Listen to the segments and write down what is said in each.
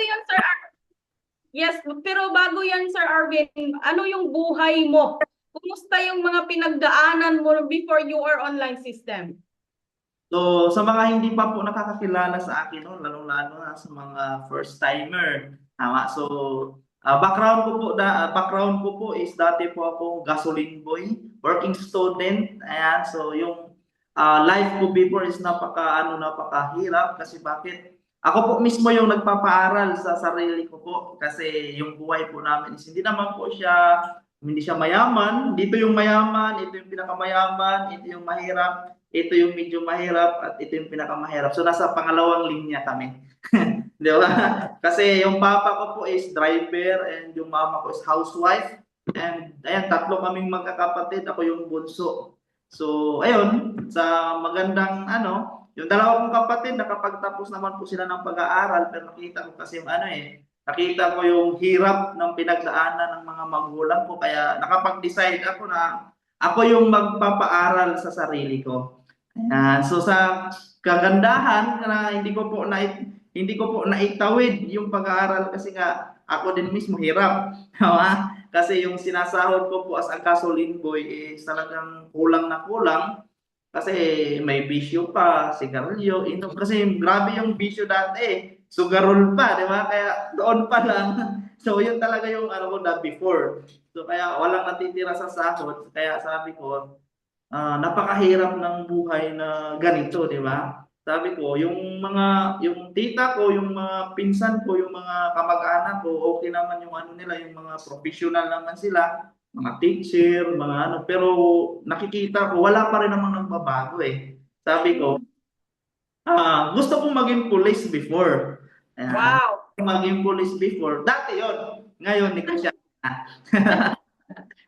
yan, Sir Yes, pero bago yan, Sir Arvin, ano yung buhay mo? Kumusta yung mga pinagdaanan mo before you are online system? So, sa mga hindi pa po nakakakilala sa akin, no, lalong-lalo na sa mga first timer. Tama. So, background ko po is dati po ako gasoline boy, working student. Ayan. So, yung life ko before is napakahirap kasi bakit? Ako po mismo yung nagpapaaral sa sarili ko po kasi yung buhay po namin is hindi siya mayaman. Dito yung mayaman, ito yung pinakamayaman, ito yung mahirap, ito yung medyo mahirap at ito yung pinakamahirap. So nasa pangalawang linya kami. Di ba? Kasi yung papa ko po is driver and yung mama ko is housewife. And ayan, tatlo kaming magkakapatid. Ako yung bunso. So ayun, sa magandang yung dalawa kong kapatid nakapagtapos naman po sila ng pag-aaral pero nakita ko kasi nakita ko yung hirap ng pinagdaanan ng mga magulang ko kaya nakapag-decide ako na ako yung magpapaaral sa sarili ko. Ayan. So sa kagandahan na hindi ko po naitawid yung pag-aaral kasi nga ako din mismo hirap. Tama? Kasi yung sinasahod ko po as a gasoline boy is talagang kulang na kulang kasi may bisyo pa, sigarilyo, inom. Kasi grabe yung bisyo dati. Sugarol pa, di ba? Kaya doon pa lang. So yun talaga yung ano ko na before. So kaya walang natitira sa sahod. Kaya sabi ko, napakahirap ng buhay na ganito, di ba? Sabi ko, yung tita ko, yung mga pinsan ko, yung mga kamag-anak ko, okay naman yung ano nila, yung mga professional naman sila, mga teacher, mga ano, pero nakikita ko, wala pa rin namang nagbabago eh. Sabi ko, gusto kong maging police before. Ayan, Wow. maging police before. Dati yon, ngayon, negosyo.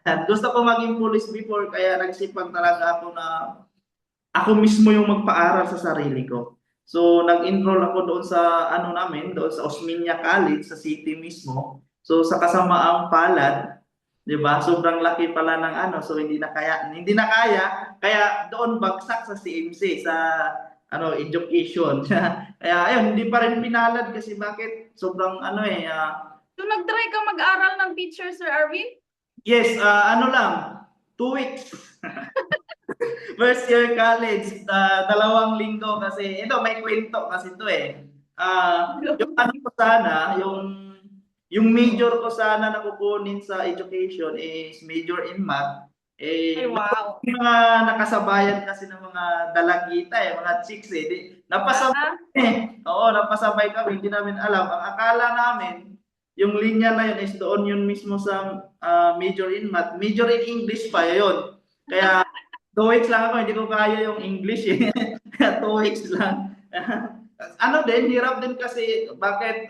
At gusto ko maging police before, kaya nagsipag talaga ako na ako mismo yung magpaaral sa sarili ko. So, nag-enroll ako doon sa doon sa Osmeña College sa city mismo. So, sa kasamaang palad, 'di ba? Sobrang laki pala ng so hindi na kaya, kaya doon bagsak sa CMC sa education. Kaya ayun, hindi pa rin pinalad kasi bakit? Sobrang So nag-try ka mag-aral ng teacher, Sir Arvin? yes, 2 weeks. First year college, 2 linggo kasi ito may kwento kasi ito eh. Yung ano ko sana, yung major ko sana na kukunin sa education is major in math. Ay, Eh, wow. yung mga nakasabayan kasi ng mga dalagita mga chicks napasabay Ah, Oo, napasabay kami, hindi namin alam. Ang akala namin, yung linya na yun is doon yun mismo sa major in math. Major in English pa yun. Kaya 2 weeks lang ako, hindi ko kaya yung English eh. Kaya 2 weeks lang. Din, hirap din kasi bakit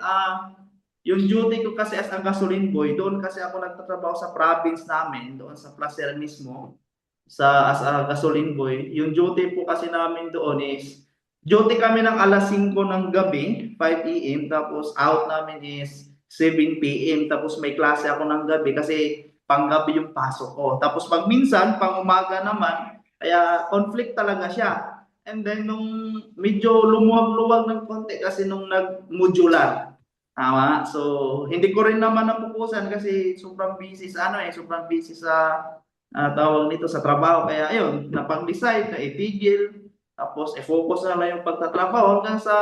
yung duty ko kasi as a gasoline boy, doon kasi ako nagtatrabaho sa province namin, doon sa Placer mismo, as a gasoline boy. Yung duty po kasi namin doon is, duty kami ng alas 5 ng gabi, 5 AM, tapos out namin is 7 PM, tapos may klase ako ng gabi kasi panggabi yung pasok ko. Tapos pag minsan, pang umaga naman, kaya conflict talaga siya. And then nung medyo lumuwag-luwag ng konti kasi nung nag-modular. Tama. So, hindi ko rin naman napupusan kasi sobrang busy sobrang busy sa tawag nito sa trabaho. Kaya ayun, napag-decide na itigil. Tapos i-focus na lang yung pagtatrabaho hanggang sa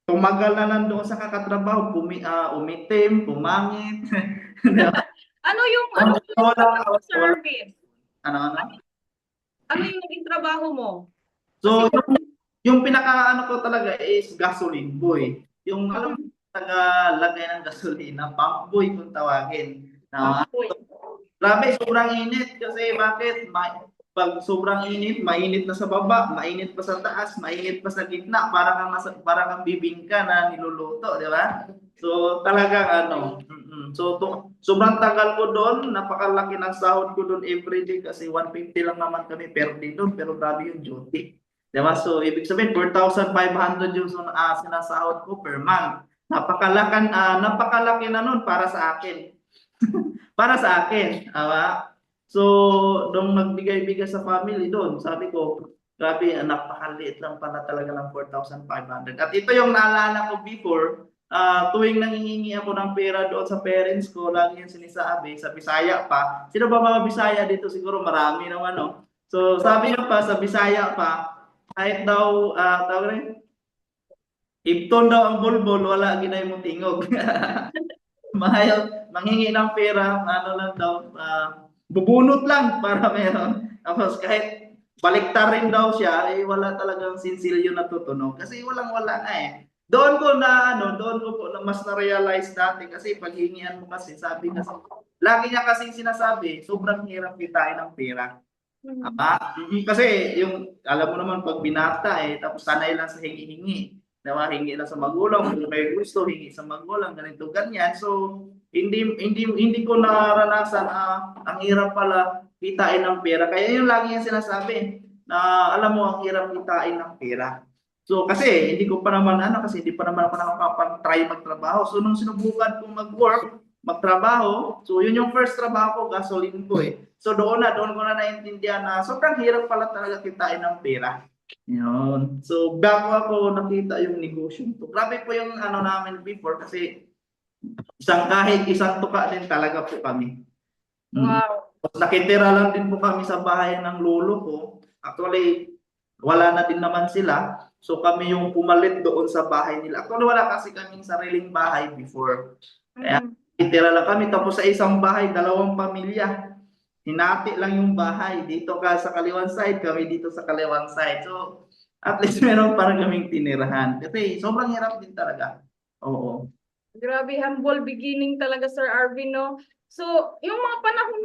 tumagal na lang doon sa kakatrabaho, umitim, pumangit. ano yung Wala, trabaho mo, Sir wala, Arvin? ano. Ano yung naging trabaho mo? Kasi, So, yung pinaka ko talaga is gasoline boy. Yung alam mo, mm, taga-lagay ng gasolina, pump boy kung tawagin. Na, pampoy. grabe, sobrang init kasi pag sobrang init, mainit na sa baba, mainit pa sa taas, mainit pa sa gitna, para kang bibingka na niluluto, di ba? So, talagang sobrang tagal ko doon, napakalaki ng sahod ko doon everyday kasi 150 lang naman kami per day doon, pero grabe yung duty. Diba? So, ibig sabihin, 4,500 yung sinasahod ko per month. Napakalaki na nun para sa akin. Para sa akin. Awa? So, nung nagbigay-bigay sa family doon, sabi ko, grabe, napakaliit lang pala talaga ng 4,500. At ito yung naalala ko before, tuwing nanghihingi ako ng pera doon sa parents ko, lagi yung sinasabi, sa Bisaya pa. Sino ba mga Bisaya dito? Siguro marami naman, no? So, sabi niya pa, sa Bisaya pa, kahit daw, tawag rin, Ibton daw ang bulbul, wala ginay mo tingog. Manghingi ng pera, ano lang daw, bubunot lang para meron. Tapos kahit baliktar rin daw siya, eh wala talagang sinsilyo na tutunog. Kasi walang-wala nga eh. Doon ko po na mas na-realize dati kasi paghingian mo kasi, sabi kasi, lagi niya kasi sinasabi, sobrang hirap kitain ng pera. Kasi yung, alam mo naman pag binata eh, tapos sanay lang sa hingi-hingi. Diba? Hingi lang sa magulang, kung may gusto, hingi sa magulang, ganito, ganyan. So, hindi ko naranasan ang hirap pala kitain ng pera. Kaya yung lagi yung sinasabi na alam mo ang hirap kitain ng pera. So, kasi hindi ko pa naman kasi hindi pa naman ako nakapag-try magtrabaho. So, nung sinubukan kong mag-work, magtrabaho, so yun yung first trabaho ko, gasoline ko eh. So doon ko na naintindihan na sobrang hirap pala talaga kitain ng pera. Yun. So bago ako nakita yung negosyo to. Grabe po yung namin before kasi kahit isang tuka din talaga po kami. Wow. Nakitira lang din po kami sa bahay ng lolo ko. Actually, wala na din naman sila. So kami yung pumalit doon sa bahay nila. Actually, wala kasi kaming sariling bahay before. Kaya nakitira lang kami. Tapos sa isang bahay, 2 pamilya. Hinati lang yung bahay. Dito ka sa kaliwang side, kami dito sa kaliwang side. So, at least meron parang kaming tinirahan. Kasi sobrang hirap din talaga. Oo. Grabe, humble beginning talaga, Sir Arvin, no? So, yung mga panahon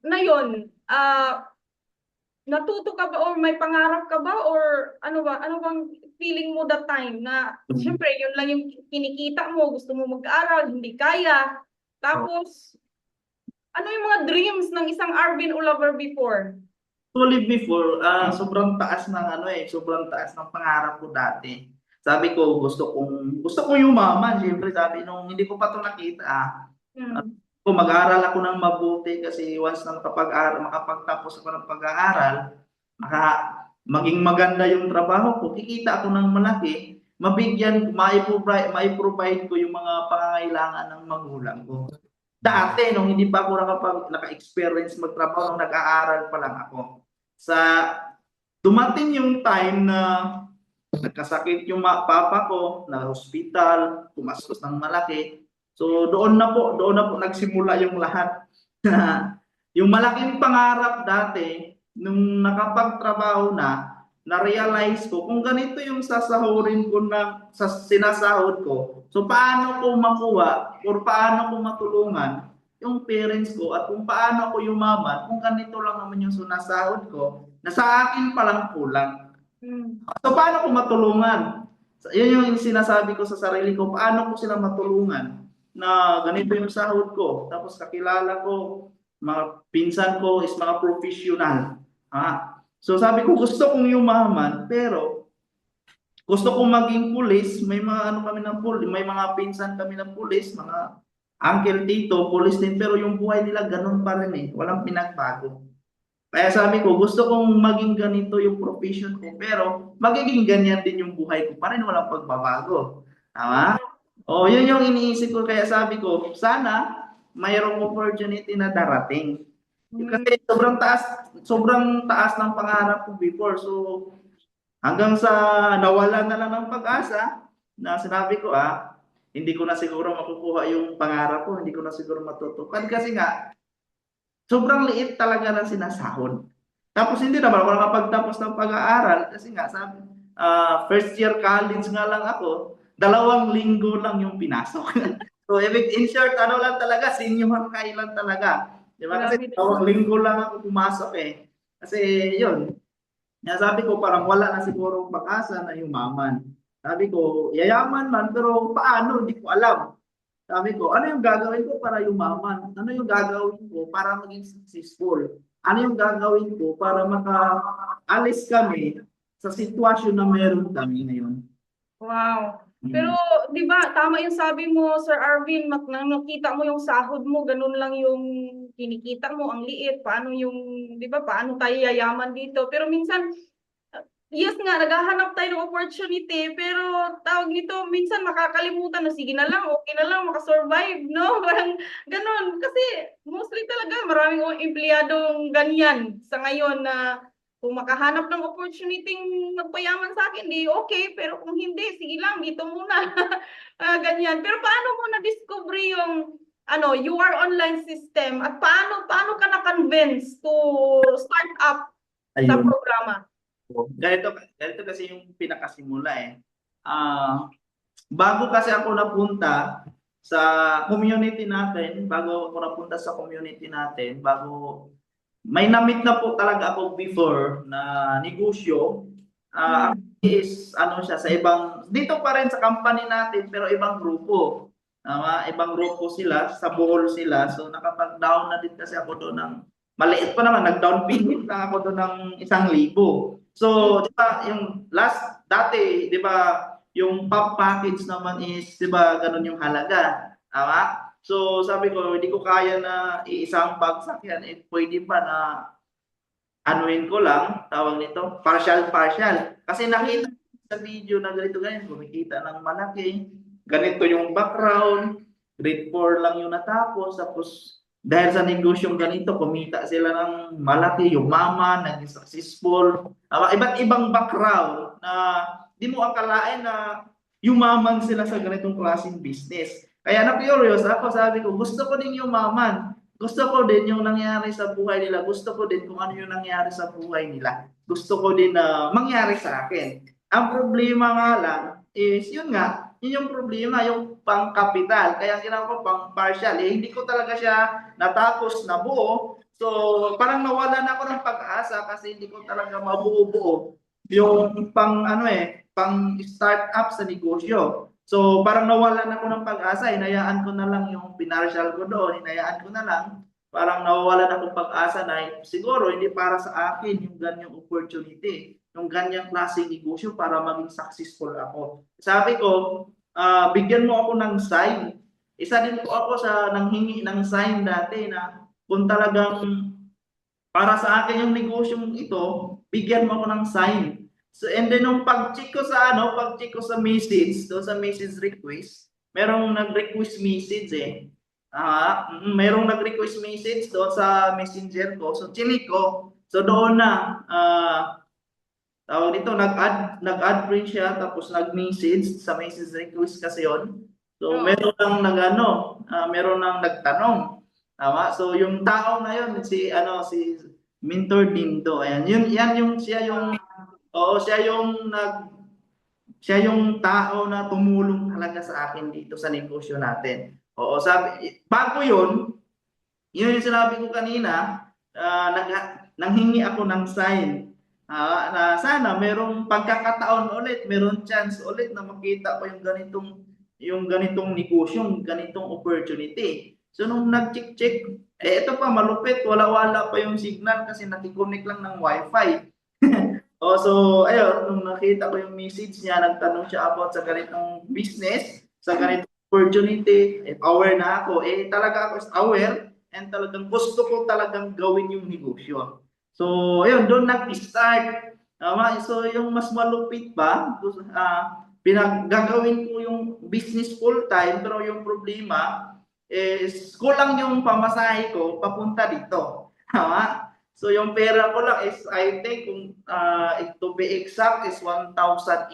na yun, natuto ka ba or may pangarap ka ba or ano bang feeling mo that time na syempre yun lang yung kinikita mo, gusto mo mag-aral, hindi kaya. Tapos, ano yung mga dreams ng isang Arvin Ulaver before? Actually before, sobrang taas ng sobrang taas ng pangarap ko dati. Sabi ko, gusto ko yumaman. Siyempre, sabi nung hindi ko pa to nakita, kung mag-aaral ako ng mabuti kasi once na makapagtapos ako ng pag-aaral, maging maganda yung trabaho ko, kikita ako ng malaki, mai-provide ko yung mga pangangailangan ng magulang ko. Dati, nung hindi pa ako naka-experience magtrabaho, nung nag-aaral pa lang ako. Dumating yung time na nagkasakit yung papa ko, na hospital, tumastos ng malaki. So doon na po nagsimula yung lahat. Yung malaking pangarap dati nung nakapagtrabaho na-realize ko kung ganito yung sasahurin ko sa sinasahod ko. So paano ko makuha or paano ko matulungan yung parents ko at kung paano ako yumaman kung ganito lang naman yung sinasahod ko na sa akin palang kulang. So paano ko matulungan? Yun yung sinasabi ko sa sarili ko, paano ko sila matulungan na ganito yung sahod ko. Tapos kakilala ko, mga pinsan ko is mga professional. So sabi ko, gusto kong yumaman, pero gusto kong maging pulis. May mga kami ng pulis, may mga pinsan kami ng pulis, mga uncle, tito, pulis din, pero yung buhay nila ganun pa rin eh. Walang pinagbago. Kaya sabi ko, gusto kong maging ganito yung profession ko, pero magiging ganyan din yung buhay ko pa rin, walang pagbabago. Tama? Yun yung iniisip ko. Kaya sabi ko, sana mayroong opportunity na darating. Kasi sobrang taas ng pangarap ko before. So, hanggang sa nawala na lang ng pag-asa, na sinabi ko, hindi ko na siguro makukuha yung pangarap ko, hindi ko na siguro matutupad. Kasi nga, sobrang liit talaga ng sinasahod. Tapos hindi naman ako nakapagtapos ng pag-aaral kasi nga sabi, first year college nga lang ako, 2 linggo lang yung pinasok. So in short, lang talaga, senior high lang talaga. Di ba? Kasi 2 linggo lang ako pumasok eh. Kasi yun, sabi ko parang wala na siguro pag-asa na yumaman. Sabi ko, yayaman man, pero paano? Hindi ko alam. Sabi ko, ano yung gagawin ko para yumaman? Ano yung gagawin ko para maging successful? Ano yung gagawin ko para makaalis kami sa sitwasyon na meron kami ngayon? Wow. Pero, di ba, tama yung sabi mo, Sir Arvin, nang nakita mo yung sahod mo, ganun lang yung kinikita mo, ang liit. Paano yung, di ba, paano tayo yayaman dito? Pero minsan, yes nga, naghahanap tayo ng opportunity, pero tawag nito, minsan makakalimutan na sige na lang, okay na lang, makasurvive, no? Parang ganon. Kasi mostly talaga, maraming empleyadong ganyan sa ngayon na kung makahanap ng opportunity magpayaman sa akin, di okay, pero kung hindi, sige lang, dito muna. Ganyan. Pero paano mo na-discover yung your online system at paano ka na-convince to start up sa Ayun. programa? Ganito kasi yung pinakasimula eh. Bago kasi ako napunta sa community natin, bago may namit na po talaga ako before na negosyo. Mm. Is ano siya sa ibang dito pa rin sa company natin pero ibang grupo. Ibang grupo sila, sa Bohol sila. So nakapag-down na din kasi ako doon ng maliit pa naman, nag-down payment lang ako doon ng 1,000. So, di ba, yung dati, di ba, yung pop package naman is, di ba, ganun yung halaga. Tama? So, sabi ko, hindi ko kaya na iisang bagsak yan. Pwede ba na anuin ko lang, tawag nito, partial. Kasi nakita sa video na ganito, kumikita ng malaki. Ganito yung background, grade 4 lang yung natapos, tapos dahil sa negosyong ganito, kumita sila ng malaki, yumaman, naging successful. Iba't ibang background na di mo akalain na yumaman sila sa ganitong klaseng business. Kaya na-curious ako, sabi ko, gusto ko din yumaman. Gusto ko din yung nangyari sa buhay nila. Gusto ko din kung ano yung nangyari sa buhay nila. Gusto ko din na mangyari sa akin. Ang problema nga lang is, yun nga, yun yung problema, yung pang-capital. Kaya ginawa ko pang-partial. Hindi ko talaga siya natapos na buo. So, parang nawalan ako ng pag-asa kasi hindi ko talaga mabuo-buo yung pang-start up sa negosyo. So, parang nawalan ako ng pag-asa, hinayaan ko na lang yung pinartial ko doon, hinayaan ko na lang, parang nawawalan ako ng pag-asa na siguro hindi para sa akin yung ganyang opportunity, yung ganyang klaseng negosyo para maging successful ako. Sabi ko, bigyan mo ako ng sign. Isa din po ako sa nanghingi ng sign dati na kung talagang para sa akin yung negosyong ito, bigyan mo ako ng sign. So, and then nung pag-check ko sa message, doon sa message request, merong nag-request message eh. Merong nag-request message doon sa messenger ko. So, chinik ko. So, doon na, tawag dito, nag-add rin siya, tapos nag-message sa message request kasi yon. So, meron nang nagtanong. Tama? So, yung tao na yun, si Mentor Dindo. Ayan, siya yung tao na tumulong talaga sa akin dito sa negosyo natin. Oo, bago yun yung sinabi ko kanina, nanghingi ako ng sign. Na sana merong pagkakataon ulit, meron chance ulit na makita ko yung ganitong negosyo, yung ganitong opportunity. So nung nag-check, ito pa malupit, wala-wala pa yung signal kasi nakikonek lang ng wifi. So ayun, nung nakita ko yung message niya, nagtanong siya about sa ganitong business, sa ganitong opportunity, aware na ako. Talaga ako is aware and talagang gusto ko talagang gawin yung negosyo. So ayun, doon nag-start. So yung mas malupit pa, gagawin ko yung business full-time, pero yung problema is kulang yung pamasahe ko papunta dito. Tama? So yung pera ko lang is I think kung to be exact is 1,800.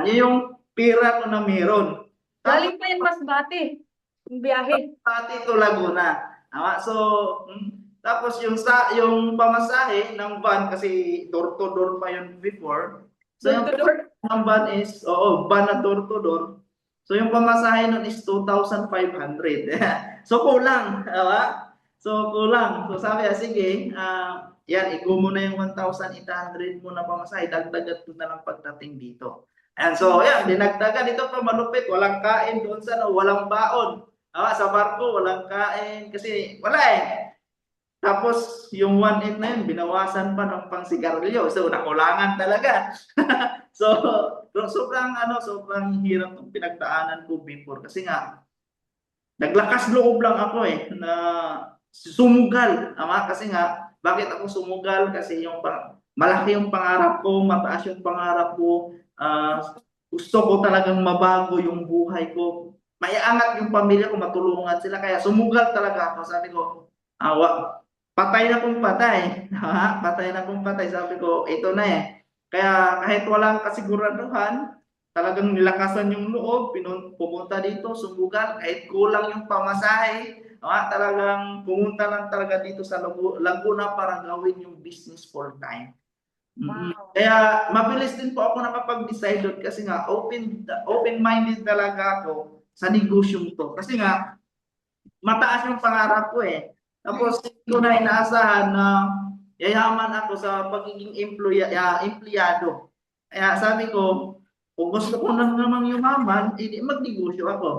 Yun yung pera ko na meron. Galing pa yan Masbate, yung biyahe. Pati to Laguna. So tapos yung pamasahe ng van kasi door to door pa yun before. So Door yung to door. ng van is van na door to door. So yung pamasahe nun is 2,500. So kulang, So kulang. So sabi sige, yan, iko mo na yung 1,800 mo na pamasahe, dagdagan ko na lang pagdating dito. And so yan, dinagdagan ito pa malupit, walang kain doon walang baon. Sa barko, walang kain kasi wala eh. Tapos yung 1.8 na yun, binawasan pa ng pang-sigarilyo. So nakulangan talaga. So sobrang hirap ng pinagdaanan ko before kasi nga naglakas loob lang ako na sumugal. Kasi nga bakit ako sumugal? Kasi yung malaki yung pangarap ko, mataas yung pangarap ko. Gusto ko talagang mabago yung buhay ko. Maiangat yung pamilya ko, matulungan sila. Kaya sumugal talaga ako. Sabi ko, patay na kung patay. Ha? Patay na kung patay. Sabi ko, ito na eh. Kaya kahit walang kasiguraduhan, talagang nilakasan yung loob, pumunta dito, sumugal, kahit kulang yung pamasahe, talagang pumunta lang talaga dito sa Laguna para gawin yung business full time. Wow. Kaya mabilis din po ako nakapag-decide doon kasi nga open-minded talaga ako sa negosyong to. Kasi nga mataas yung pangarap ko eh. Tapos hindi ko na inaasahan na yayaman ako sa pagiging empleyado. Kaya sabi ko, kung gusto ko na namang yumaman, edi magnegosyo ako.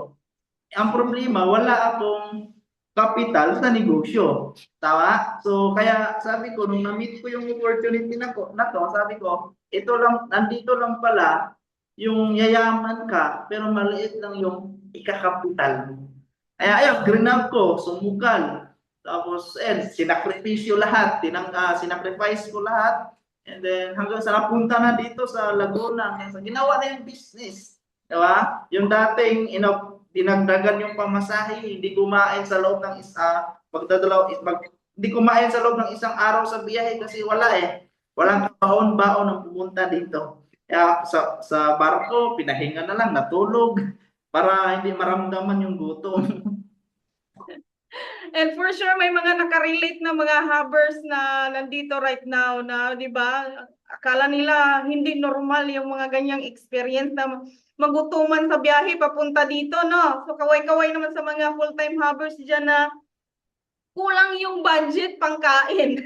Ang problema, wala akong kapital sa negosyo. Tama? So, kaya sabi ko, nung na-meet ko yung opportunity na to, sabi ko, ito lang, nandito lang pala, yung yayaman ka, pero maliit lang yung ikakapital mo. Kaya ayun, grinab ko, sumugal. Tapos, sinakripisyo lahat, sinacrifice ko lahat. And then, hanggang sa napunta na dito sa Laguna, hanggang sa ginawa na yung business. Diba? Yung dating, dinagdagan yung pamasahe, hindi kumain sa loob ng hindi kumain sa loob ng isang araw sa biyahe kasi wala eh. Walang baon-baon ang pumunta dito. Kaya sa barko, pinahinga na lang, natulog para hindi maramdaman yung gutom. And for sure, may mga nakarelate na mga hubbers na nandito right now na, di ba, akala nila hindi normal yung mga ganyang experience na magutuman sa biyahe papunta dito, no? So, kaway-kaway naman sa mga full-time hubbers dyan na kulang yung budget pangkain.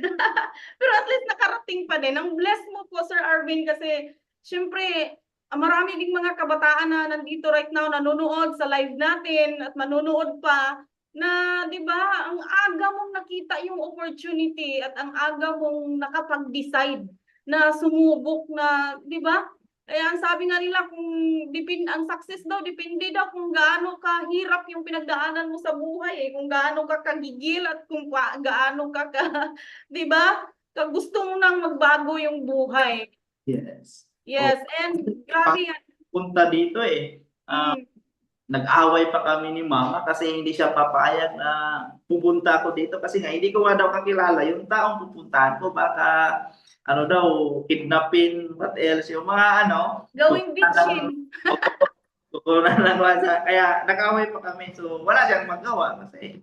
Pero at least nakarating pa din. Ang bless mo po, Sir Arvin, kasi syempre, marami ding mga kabataan na nandito right now, nanonood sa live natin at manonood pa na, di ba, ang aga mong nakita yung opportunity at ang aga mong nakapag-decide na sumubok na, di ba? Kaya ang sabi nga nila, kung ang success daw, depende daw kung gaano kahirap yung pinagdaanan mo sa buhay, kung gaano ka kagigil at kung gaano ka, di ba? Gusto mo nang magbago yung buhay. Yes. Yes, and grabe yan. Punta dito eh. Mm. Nag-away pa kami ni mama kasi hindi siya papayag na pupunta ako dito kasi nga hindi ko nga daw kakilala yung taong pupuntahan ko, baka ano daw, kidnapin, what else, yung mga Gawing bitchin. kukunan lang sa, kaya nag-away pa kami, so wala siyang magawa kasi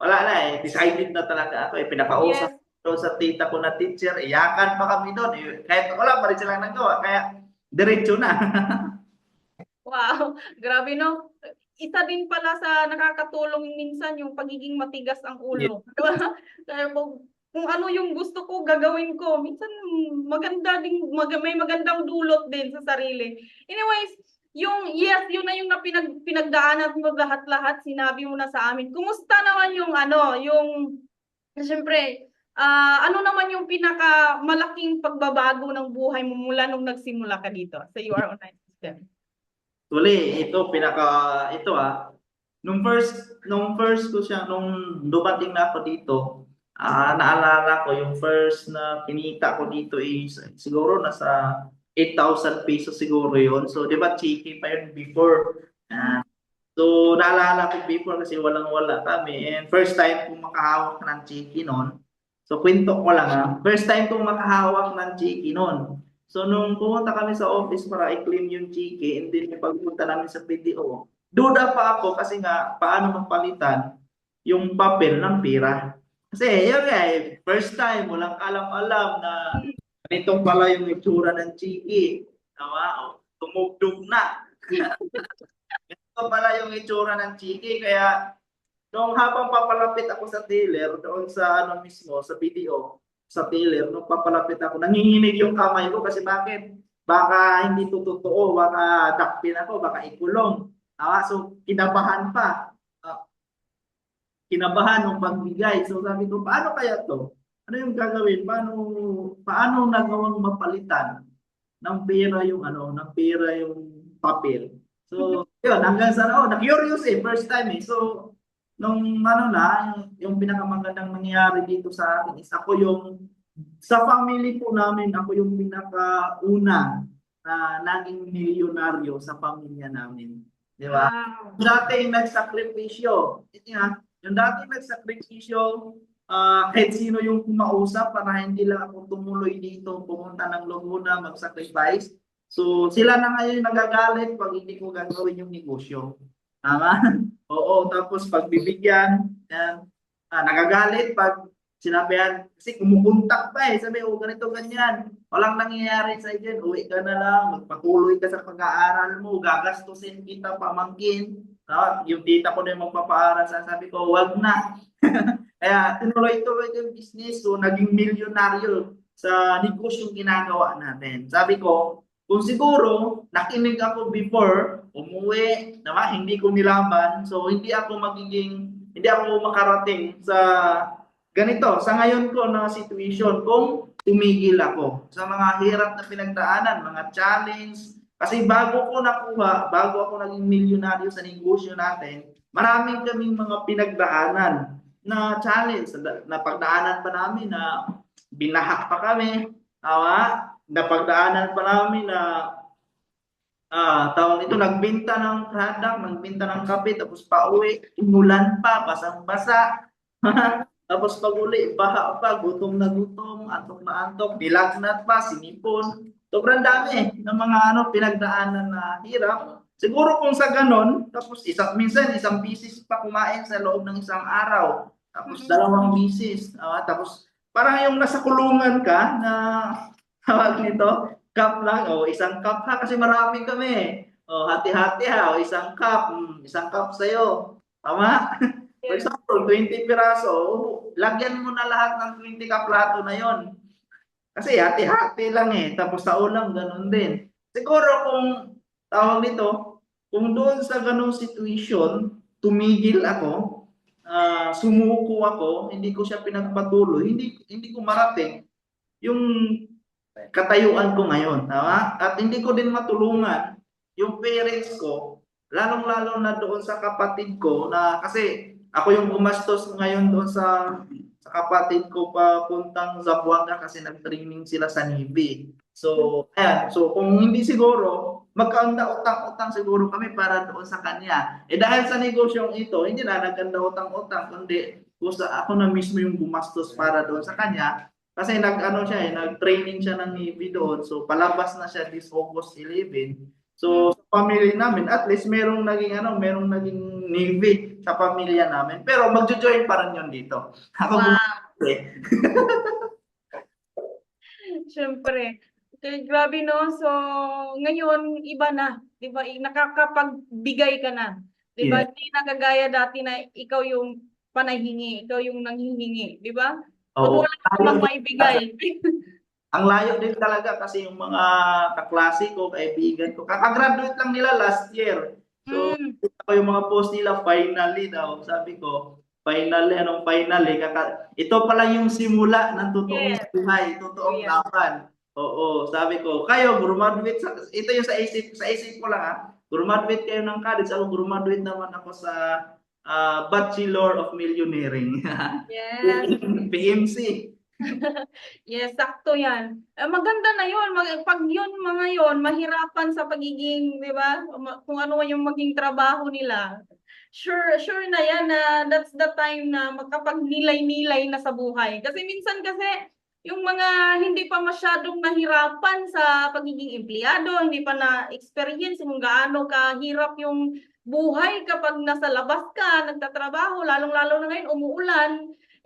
wala na eh, decided na talaga ako eh, pinakausap Yes. ko sa tita ko na teacher, iyakan pa kami doon eh, kahit wala pa rin silang nagawa, kaya diretso na. Wow, grabe no. Isa din pala sa nakakatulong minsan yung pagiging matigas ang Yes. ulo. Diba? Kaya kung ano yung gusto ko, gagawin ko. Minsan maganda ding may magandang dulot din sa sarili. Anyways, yes, yun na yung pinagdaanan mo lahat-lahat, sinabi mo na sa amin. Kumusta naman yung siyempre, ano naman yung pinaka malaking pagbabago ng buhay mo mula nung nagsimula ka dito sa UR Online System? Tuloy, ito nung first ko siya, nung dumating na ako dito, naalala ko yung first na kinita ko dito is siguro nasa 8,000 pesos siguro yun. So, di ba, cheeky pa yun before. So, naalala ko before kasi walang-wala kami. And first time kong makahawak ng cheeky noon. So, kwento ko lang first time kong makahawak ng cheeky noon. So, nung pumunta kami sa office para i-claim yung cheeky, and then yung pagpunta namin sa PDO, duda pa ako kasi nga, paano mapalitan yung papel ng pira. Kasi, yun nga first time, walang alam-alam na ganito pala yung itsura ng cheeky. Tama? Tumugtog na. Ito pala yung itsura ng cheeky. Kaya, nung habang papalapit ako sa dealer, doon sa mismo, sa video, sa dealer, nung papalapit ako, nanginginig yung kamay ko kasi bakit? Baka hindi to totoo, baka dakpin ako, baka ikulong. So, kinabahan pa. Kinabahan ng pagbigay. So, sabi ko, paano kaya to? Ano yung gagawin? Paano nagawang mapalitan ng pera yung papel? So, yun, hanggang sa, na-curious first time So, nung yung pinakamagandang nangyayari dito sa akin is ako yung Sa family po namin, ako yung pinakauna na naging milyonaryo sa pamilya namin. Di ba? Wow. Dating nagsakripisyo. Yung dating nagsakripisyo, kahit sino yung kumausap para hindi lang ako tumuloy dito, pumunta ng Laguna, mag-sacrifice. So, sila na ngayon nagagalit pag hindi ko gagawin yung negosyo. Tama? Oo, tapos pagbibigyan, yan, nagagalit pag sinabihan, kasi kumukontak pa eh, sabi, oh, ganito, ganyan. Walang nangyayari sa dyan, uwi ka na lang, magpatuloy ka sa pag-aaral mo, gagastusin kita, pamangkin. Yung tita ko na yung magpapaaral, sabi ko, wag na. Kaya tinuloy-tuloy ko yung business, so naging milyonaryo sa negosyong ginagawa natin. Sabi ko, kung siguro nakinig ako before, umuwi, naman, hindi ko nilaban, so hindi ako makarating sa ganito, sa ngayon ko na situation, kung tumigil ako sa mga hirap na pinagdaanan, mga challenge, kasi bago ako naging milyonaryo sa negosyo natin, maraming kaming mga pinagdaanan na challenge, na pagdaanan pa namin na binahak pa kami, tawa, na pagdaanan pa namin na tawag ito, nagbenta ng product, nagbenta ng kape, tapos pauwi, umulan pa, basang-basa. Tapos pag uli, baha pa, gutom na antok, nilagnat pa, sinipon. Sobrang dami ng mga pinagdaanan na hirap. Siguro kung sa ganon, tapos minsan isang bisis pa kumain sa loob ng isang araw. Tapos dalawang bisis. Tapos parang yung nasa kulungan ka na tawag nito, cup lang, o isang cup ha, kasi marami kami. O hati-hati ha, o isang cup sa'yo. Tama? For Yes. example, 20 piraso, lagyan mo na lahat ng 20 ka plato na yon. Kasi hati-hati lang eh. Tapos sa ulam, ganun din. Siguro kung tawag nito, kung doon sa ganung situation, tumigil ako, sumuko ako, hindi ko siya pinagpatuloy, hindi ko marating yung katayuan ko ngayon. Tama? At hindi ko din matulungan yung parents ko, lalong-lalo na doon sa kapatid ko na kasi ako yung gumastos ngayon doon sa kapatid ko papuntang Zamboanga kasi nag-training sila sa Navy. So, ayan. So, kung hindi siguro, magkaunda utang-utang siguro kami para doon sa kanya. Eh dahil sa negosyong ito, hindi na naganda utang-utang, kundi ako na mismo yung gumastos para doon sa kanya. Kasi nag-training siya ng Navy doon. So, palabas na siya this August 11. So, sa pamilya namin, at least merong naging Navy sa pamilya namin. Pero magjo-join pa rin yun dito. Ako Wow. bumalik. Siyempre. Okay, grabe no. So, ngayon, iba na. Di ba? Nakakapagbigay ka na. Di ba? Yeah. Hindi na kagaya dati na ikaw yung panahingi, ikaw yung nanghihingi. Di ba? Pag Oo. wala ka namang maibigay. Ang layo din talaga kasi yung mga kaklase ko, kaibigan ko, kakagraduate lang nila last year. So, Mm, ako yung mga post nila, finally daw. Sabi ko, finally, anong finally? Ito pala yung simula ng totoong yes. buhay, Oh, totoong yeah. laban. Oo, sabi ko, kayo, graduate, ito yung sa isip ko lang ha, graduate kayo ng college, ako graduate naman ako sa Bachelor of Millionairing. Yes. PMC. Yes, sakto yan. Maganda na yun. Pag yun, mga yun, mahirapan sa pagiging, di ba? Kung ano yung maging trabaho nila. Sure na yan na that's the time na magkapagnilay-nilay na sa buhay. Kasi minsan kasi, yung mga hindi pa masyadong nahirapan sa pagiging empleyado, hindi pa na-experience kung gaano kahirap yung buhay kapag nasa labas ka, nagtatrabaho, lalong-lalo na ngayon, umuulan,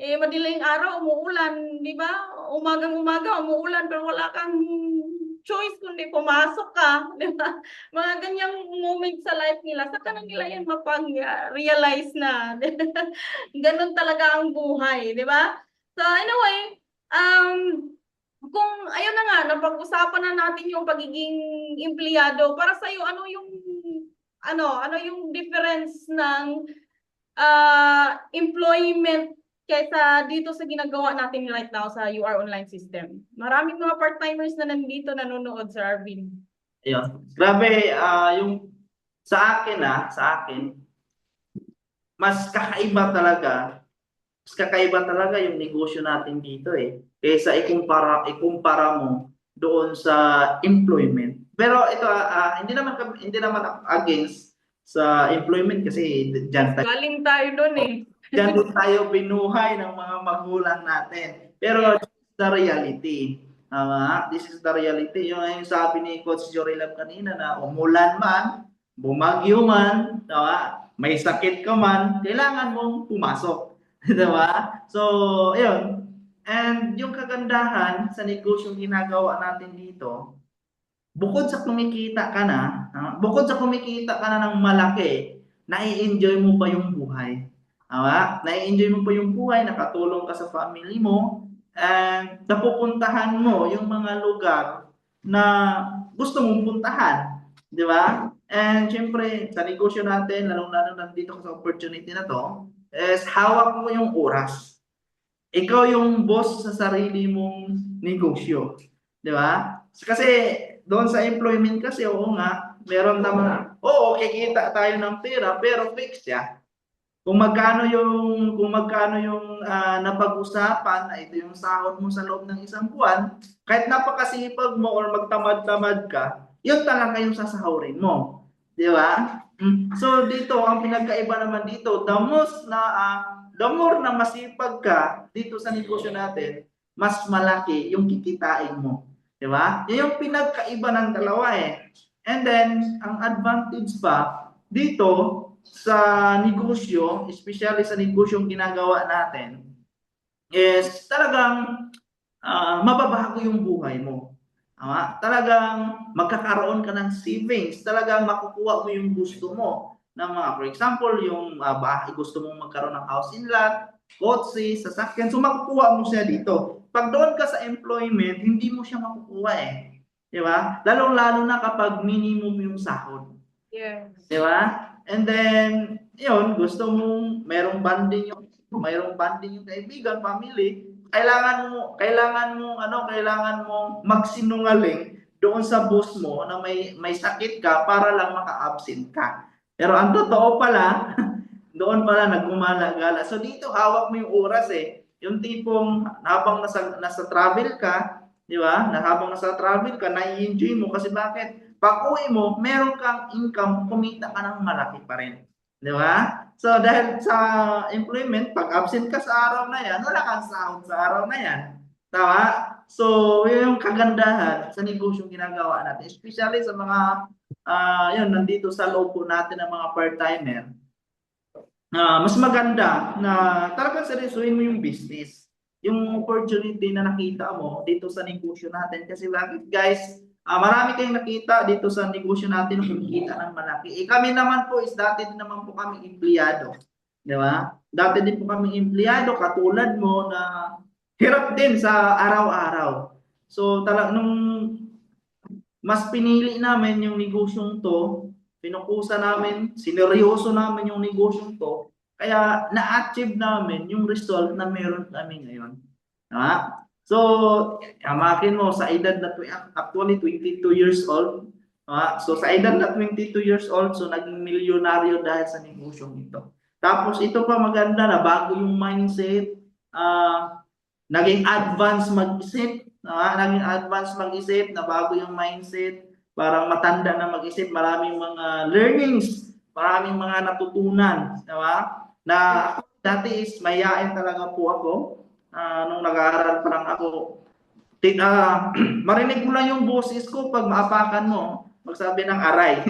madaling araw, umuulan, di ba? Umagang-umaga, umuulan, pero wala kang choice kundi pumasok ka, di ba? Mga ganyang moment sa life nila, saka na nila yan mapag-realize na ganun talaga ang buhay, di ba? So anyway, um, kung ayun na nga, napag-usapan na natin yung pagiging empleyado, para sa iyo ano yung difference ng employment kaysa dito sa ginagawa natin right now sa UR online system. Maraming mga part-timers na nandito nanonood, Sir Arvin. Ayun. Grabe, yung sa akin, mas kakaiba talaga kakaiba talaga yung negosyo natin dito eh. Kaysa ikumpara mo doon sa employment. Pero ito hindi naman ako against sa employment kasi Yes, galing tayo doon eh. diyan din tayo binuhay ng mga magulang natin. Pero Yes. this is the reality. This is the reality. Yung sabi ni Coach Jorilab kanina na umulan man, bumagyo man, may sakit ka man, kailangan mong pumasok. Diba? So, yun. And yung kagandahan sa negosyong ginagawa natin dito, bukod sa kumikita ka na ng malaki, nai-enjoy mo pa yung buhay. Tama? Nai-enjoy mo pa yung buhay, nakatulong ka sa family mo, and napupuntahan mo yung mga lugar na gusto mong puntahan. Di ba? And syempre, sa negosyo natin, lalong-lalo nandito ka sa opportunity na to, is hawak mo yung oras. Ikaw yung boss sa sarili mong negosyo. Di ba? Kasi doon sa employment kasi, oo nga, meron naman, oo, kikita tayo ng pera, pero fixed ya. Kung magkano yung napag-usapan na ito yung sahod mo sa loob ng isang buwan, kahit napakasipag mo or magtamad-tamad ka, yun talaga yung sasahurin mo. Di ba? So dito, ang pinagkaiba naman dito, the more na masipag ka dito sa negosyo natin, mas malaki yung kikitain mo. Di ba? Yan yung pinagkaiba ng dalawa eh. And then, ang advantage pa, dito, sa negosyo, especially sa negosyong ginagawa natin, is talagang mababago yung buhay mo. Talagang magkakaroon ka ng savings, talagang makukuha mo yung gusto mo. For example, yung bahay, gusto mong magkaroon ng house in lot, kotse, sasakyan, so makukuha mo siya dito. Pag doon ka sa employment, hindi mo siya makukuha eh. Di ba? Lalong-lalo na kapag minimum yung sahod. Yes. Di ba? And then, yun, gusto mong mayroong banding yung kaibigan, family, kailangan mo magsinungaling doon sa boss mo na may sakit ka para lang maka-absent ka. Pero ang totoo pala, doon pala nagumala-gala. So dito hawak mo yung oras eh. Yung tipong habang nasa travel ka, di ba? Habang nasa travel ka, nai-enjoy mo kasi bakit? Pag uwi mo, meron kang income, kumita ka ng malaki pa rin. Di ba? So dahil sa employment, pag absent ka sa araw na yan, wala kang sahod sa araw na yan. Tama? So, yun yung kagandahan sa negosyong ginagawa natin. Especially sa mga, nandito sa loob po natin ng mga part-timer. Mas maganda na talagang seryosohin mo yung business. Yung opportunity na nakita mo dito sa negosyo natin. Kasi bakit guys, marami kayong nakita dito sa negosyo natin na kumikita ng malaki. Kami naman po dati din naman po kami empleyado. Di ba? Dati din po kami empleyado katulad mo na hirap din sa araw-araw. So nung mas pinili namin yung negosyong to, pinukusa namin, sineryoso namin yung negosyong to, kaya na-achieve namin yung result na meron kami ngayon. So, amakin mo, sa edad na actually 22 years old, so sa edad na 22 years old, so naging milyonaryo dahil sa negosyong ito. Tapos ito pa maganda na bago yung mindset, naging advance mag-isip, na bago yung mindset, parang matanda na mag-isip, maraming mga learnings, maraming mga natutunan, diba? Na dati is mayayain talaga po ako, nung nag-aaral pa lang ako. Marinig mo lang yung boses ko pag maapakan mo, magsabi ng aray.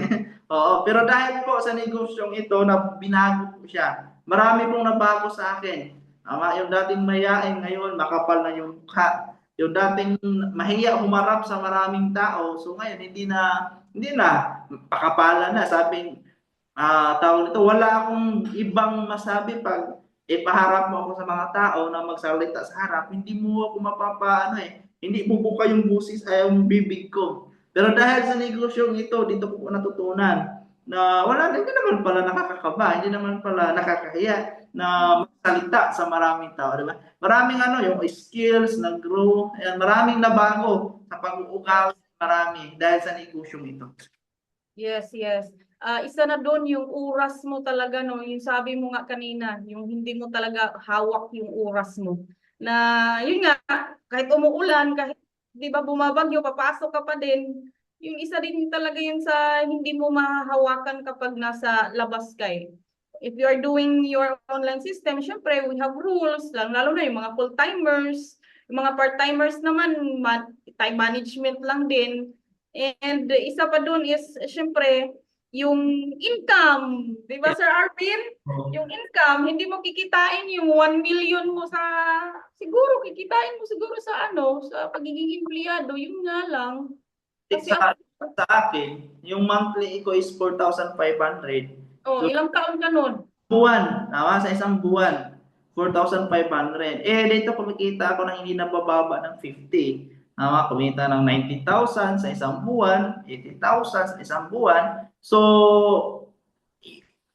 Oo, pero dahil po sa negosyong ito na binago po siya, marami pong nabago sa akin. Yung dating mayayain ngayon, makapal na yung mukha. Yung dating mahiya humarap sa maraming tao, so ngayon hindi na pakapala na. Sabing tawag nito, wala akong ibang masabi pag ipaharap mo ako sa mga tao na magsalita sa harap, hindi mo ako hindi bubuka yung busis ay yung bibig ko. Pero dahil sa negosyong ito, dito ko natutunan na hindi naman pala nakakakaba, hindi naman pala nakakahiya na magsalita sa maraming tao, di ba? Maraming yung skills nag-grow, maraming nabago sa pag-uugali, marami dahil sa negosyong ito. Yes, yes. isa na doon yung oras mo talaga, no? Yung sabi mo nga kanina, yung hindi mo talaga hawak yung oras mo. Na yun nga, kahit umuulan, kahit 'di ba bumabagyo, papasok ka pa din. Yung isa din talaga yun sa hindi mo mahahawakan kapag nasa labas ka eh. If you are doing your online system, syempre we have rules, lalo na yung mga full-timers, yung mga part-timers naman, time management lang din. And isa pa doon is, syempre, yung income. Di ba, Yeah. Sir Arvin? Yung income, hindi mo kikitain yung 1 million mo sa, siguro kikitain mo siguro sa ano, sa pagiging empleyado, yun nga lang. Kasi Sa, sa akin, yung monthly ko is 4,500. oh, So, ilang taon ka nun? buwan, tama, sa isang buwan, 4,500. Dito kumikita ako ng hindi nabababa ng 50. Tama, kumita ng 90,000 sa isang buwan, 80,000 sa isang buwan. So,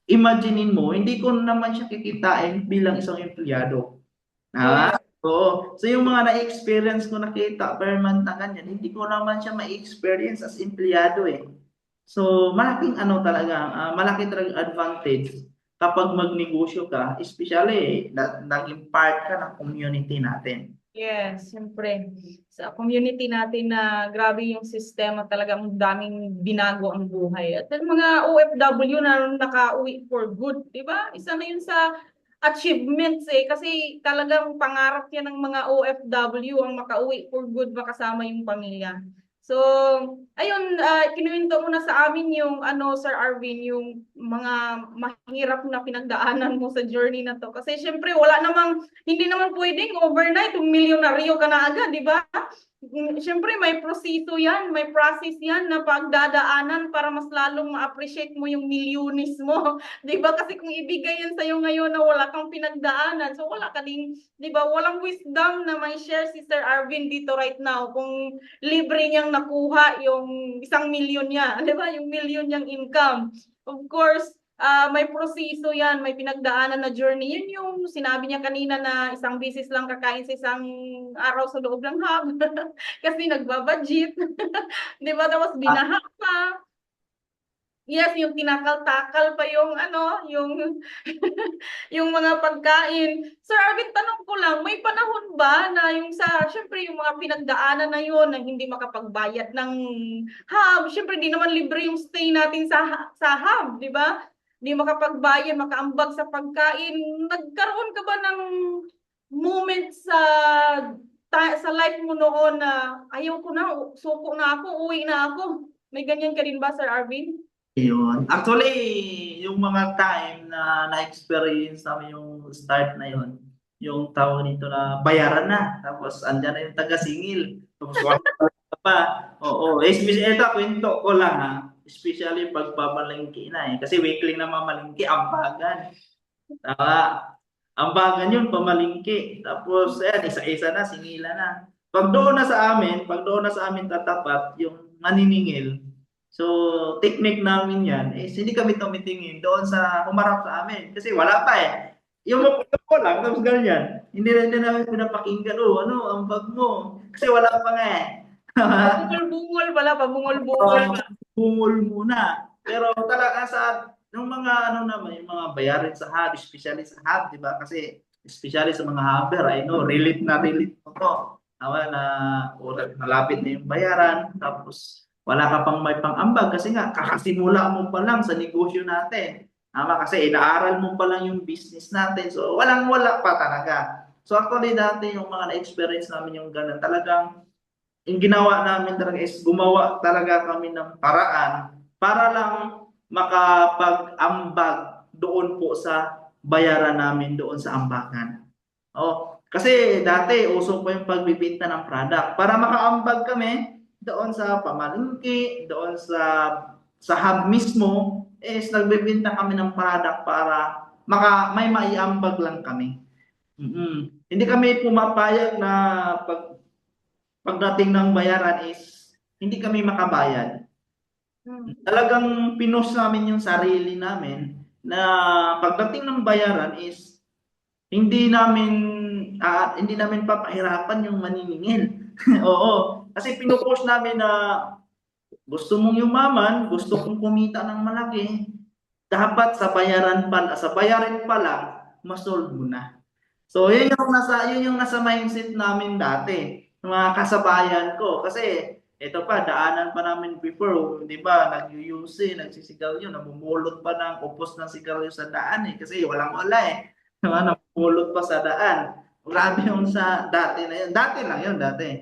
imaginein mo, hindi ko naman siya kikitain bilang isang empleyado. Correct. So yung mga na-experience ko nakita per month na ganyan, hindi ko naman siya ma-experience as empleyado eh. So malaking ano talaga, malaki talaga advantage kapag magnegosyo ka, especially naging part ka ng community natin. Yes, siyempre. Sa community natin na grabe yung sistema, talagang daming binago ang buhay. At yung mga OFW na nakauwi for good, di ba? Isa na yun sa achievements eh. Kasi talagang pangarap yan ng mga OFW ang makauwi for good, makasama yung pamilya. So, ayun, kinuwento mo na sa amin yung ano, Sir Arvin, yung mga mahirap na pinagdaanan mo sa journey na to. Kasi syempre, wala namang hindi naman pwedeng overnight, milyonaryo ka na agad, di ba? Siyempre, may proseso yan, may process yan na pagdadaanan para mas lalong ma-appreciate mo yung milyones mo. Di ba? Kasi kung ibigay yan sa'yo ngayon na wala kang pinagdaanan, so wala ka ding, di ba, walang wisdom na may share si Sir Arvin dito right now kung libre niyang nakuha yung 1 milyon niya, di ba? Yung milyon niyang income. Of course, may proseso yan, may pinagdaanan na journey. Yun yung sinabi niya kanina na isang bisis lang kakain sa isang araw sa loob ng hub. Kasi nagbabudget. Di ba? Tapos binaha pa. Yes, yung tinakal-takal pa yung ano, yung yung mga pagkain. Sir Arvin, tanong ko lang, may panahon ba na yung sa, syempre yung mga pinagdaanan na yun, na hindi makapagbayad ng hub, syempre di naman libre yung stay natin sa hub, di ba? Di makapagbayad, makaambag sa pagkain. Nagkaroon ka ba ng moment sa life mo noon na ayaw ko na, suko na ako, uwi na ako? May ganyan ka rin ba, Sir Arvin? Yun. Actually, yung mga time na na-experience namin yung start na yun, yung tawag nito na bayaran na. Tapos andyan na yung taga-singil. Tapos wala ka pa. Oo. Especially, ito, kwento ko lang ha. Especially pag pamalingki na eh. Kasi weekly na mamalingki, ambagan. Ambagan yun, pamalingki. Tapos, ayan, isa-isa na, singila na. Pag doon na sa amin tatapat, yung maniningil. So, technique namin yan, is hindi kami tumitingin doon sa humarap sa amin. Kasi wala pa eh. Yung mapuno ko lang, tapos ganyan. Hindi namin pinapakinggan, oh, ano, ang bag mo. Kasi wala pa nga eh. Pabungol-bungol pala, pabungol-bungol uh, pa. Bungol muna. Pero talaga sa yung mga ano naman, yung mga bayarin sa hub, especially sa hub, di ba? Kasi especially sa mga hubber, I know, relate mo to. Tama na malapit na yung bayaran, tapos wala ka pang may pang-ambag kasi nga kakasimula mo pa lang sa negosyo natin. Tama kasi inaaral mo pa lang yung business natin. So walang-wala pa talaga. So actually dati yung mga na-experience namin yung ganun, talagang yung ginawa namin talaga is gumawa talaga kami ng paraan para lang makapag-ambag doon po sa bayaran namin doon sa ambagan. Oh, kasi dati uso pa yung pagbibenta ng product. Para makaambag kami doon sa pamalingki, doon sa hub mismo, is nagbebenta kami ng product para may maiambag lang kami. Hindi kami pumapayag na pagdating ng bayaran is hindi kami makabayad. Talagang pinost namin yung sarili namin na pagdating ng bayaran is hindi namin papahirapan yung maniningil. Oo, kasi pinupush namin na gusto mong yumaman, gusto kong kumita ng malaki, dapat sa bayarin pa lang, masolve mo na. So, yun yung nasa mindset namin dati, ng mga kasabayan ko. Kasi, ito pa, daanan pa namin before, di ba, nag-UUC, nagsisigaw yun, namumulot pa ng upos ng sigarilyo sa daan eh, kasi walang-wala eh. Diba, namumulot pa sa daan. Grabe yung sa dati na yun. Dati lang yun, dati.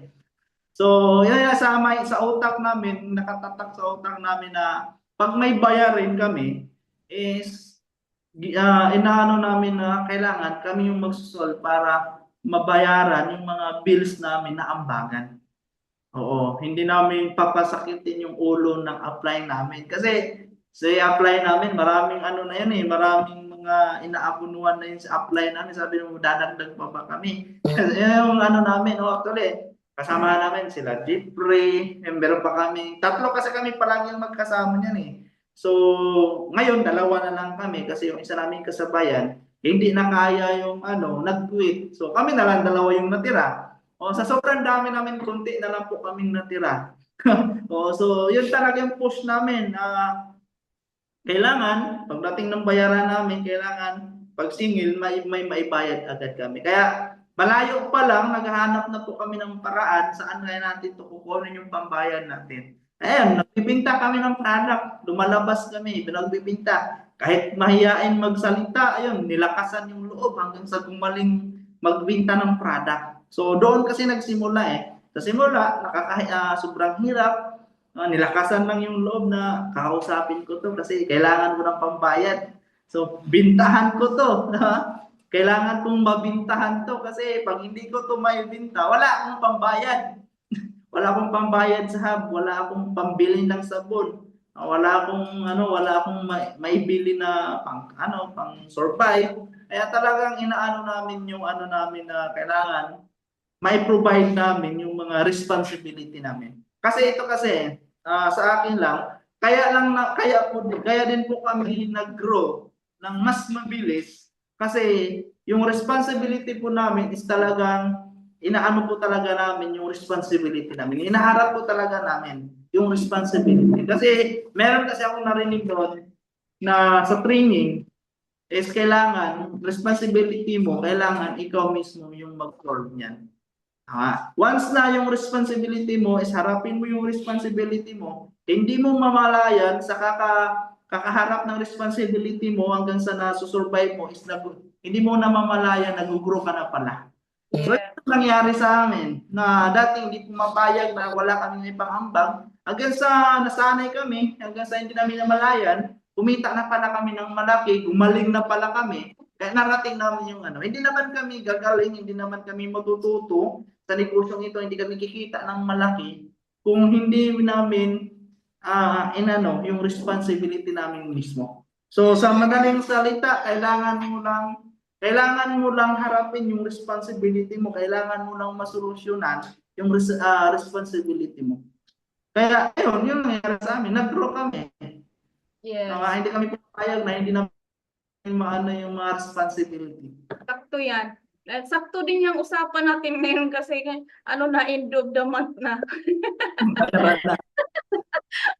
So, yun yung sa utak namin, nakatatak sa utak namin na pag may bayarin kami, is inaano namin na kailangan kami yung magsusol para mabayaran yung mga bills namin na ambagan. Oo, hindi namin papasakitin yung ulo ng apply namin. Kasi sa apply namin, maraming ano na yan eh, maraming mga inaapunuan na yun sa apply namin. Sabi mo, dadagdag pa ba kami? Kasi yung ano namin, oh, actually, kasama namin sila Jeffrey, meron pa kami, tatlo kasi kami palagi yung magkasama niyan eh. So, ngayon, dalawa na lang kami kasi yung isa namin kasabayan, hindi na kaya yung ano, nag-quit. So, kami na lang dalawa yung natira. O, sa sobrang dami namin, konti na lang po kaming natira. O, so, yun talaga yung push namin na kailangan, pagdating ng bayaran namin, kailangan pag singil, may maibayad agad kami. Kaya malayo pa lang, naghahanap na po kami ng paraan saan kaya natin ito kukunin yung pambayad natin. Ayan, nagbibinta kami ng product, lumalabas kami, pinagbibinta. Kahit mahiyain magsalita, ayun, nilakasan yung loob hanggang sa gumaling magbinta ng product. So doon kasi nagsimula eh. Sa simula, sobrang hirap, nilakasan lang yung loob na kakausapin ko to kasi kailangan ko ng pambayad. So, bintahan ko to. Kailangan kong mabintahan to kasi pag hindi ko to may binta, wala akong pambayad. Wala akong pambayad sa hub, wala akong pambili ng sabon. Wala akong maibili na pang survive. Kaya talagang inaano namin yung ano namin na kailangan may provide namin yung mga responsibility namin. Kasi ito kasi sa akin lang, kaya din po kami nag-grow ng mas mabilis kasi yung responsibility po namin is talagang inaano po talaga namin yung responsibility namin. Inaharap po talaga namin yung responsibility. Kasi meron kasi akong narinig doon na sa training is kailangan responsibility mo, kailangan ikaw mismo yung mag-solve niyan. Once na yung responsibility mo is harapin mo yung responsibility mo, hindi mo mamalayan sa kakaharap ng responsibility mo hanggang sa nasusurvive mo is hindi mo na mamalayan, nag-grow ka na pala. So, Yeah. ito nangyari sa amin na dati hindi pumapayag na wala kaming ipangambang. Hanggang sa nasanay kami, hanggang sa hindi namin namalayan, kumita na pala kami ng malaki, gumaling na pala kami. Kaya narating namin yung ano. Hindi naman kami gagaling, hindi naman kami matututo sa negosyong ito, hindi kami kikita ng malaki kung hindi namin yung responsibility namin mismo. So sa madaling salita, kailangan mo lang harapin yung responsibility mo, kailangan mo lang masolusyonan yung responsibility mo. Kaya ayun, yun nangyari sa amin, nag-grow kami. Yes. Hindi kami papayag na hindi namin maano yung mga responsibility. Sakto yan. Sakto din yung usapan natin ngayon kasi ano na, end of the month na.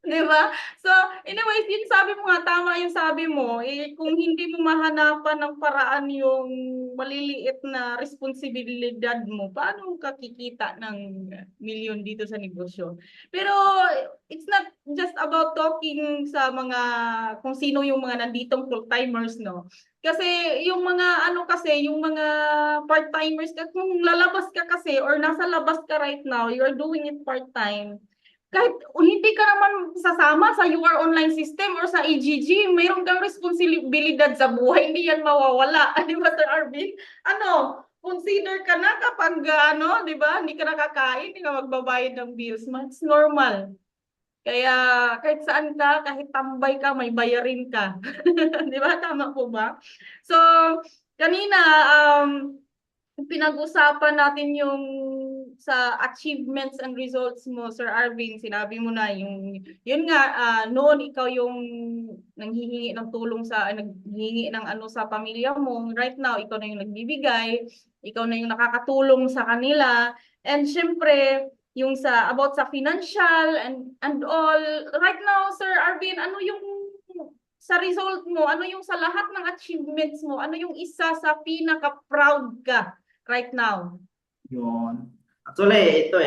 Di ba? So, anyways, yung sabi mo nga, tama yung sabi mo, kung hindi mo mahanapan ng paraan yung maliliit na responsibilidad mo, paano mo kakikita ng milyon dito sa negosyo? Pero, it's not just about talking sa mga, kung sino yung mga nanditong full-timers, no? Kasi yung mga yung mga part-timers, kung lalabas ka kasi or nasa labas ka right now, you're doing it part-time, kahit hindi ka naman sasama sa UR online system or sa EGG, mayroon kang responsibilidad sa buhay, hindi yan mawawala. Di ba, Sir Arvin? Consider ka na kapag, di ba, hindi ka nakakain, hindi ka magbabayad ng bills. It's normal. Kaya kahit saan ka, kahit tambay ka, may bayarin ka. Di ba? Tama po ba? So, kanina, pinag-usapan natin yung sa achievements and results mo, Sir Arvin. Sinabi mo na yun nga, noon ikaw yung nanghihingi ng tulong nanghihingi ng sa pamilya mo. Right now, ikaw na yung nagbibigay, ikaw na yung nakakatulong sa kanila. And syempre, yung sa about sa financial and all. Right now, Sir Arvin, ano yung sa result mo, ano yung sa lahat ng achievements mo, ano yung isa sa pinaka-proud ka right now? Yun. Actually, ito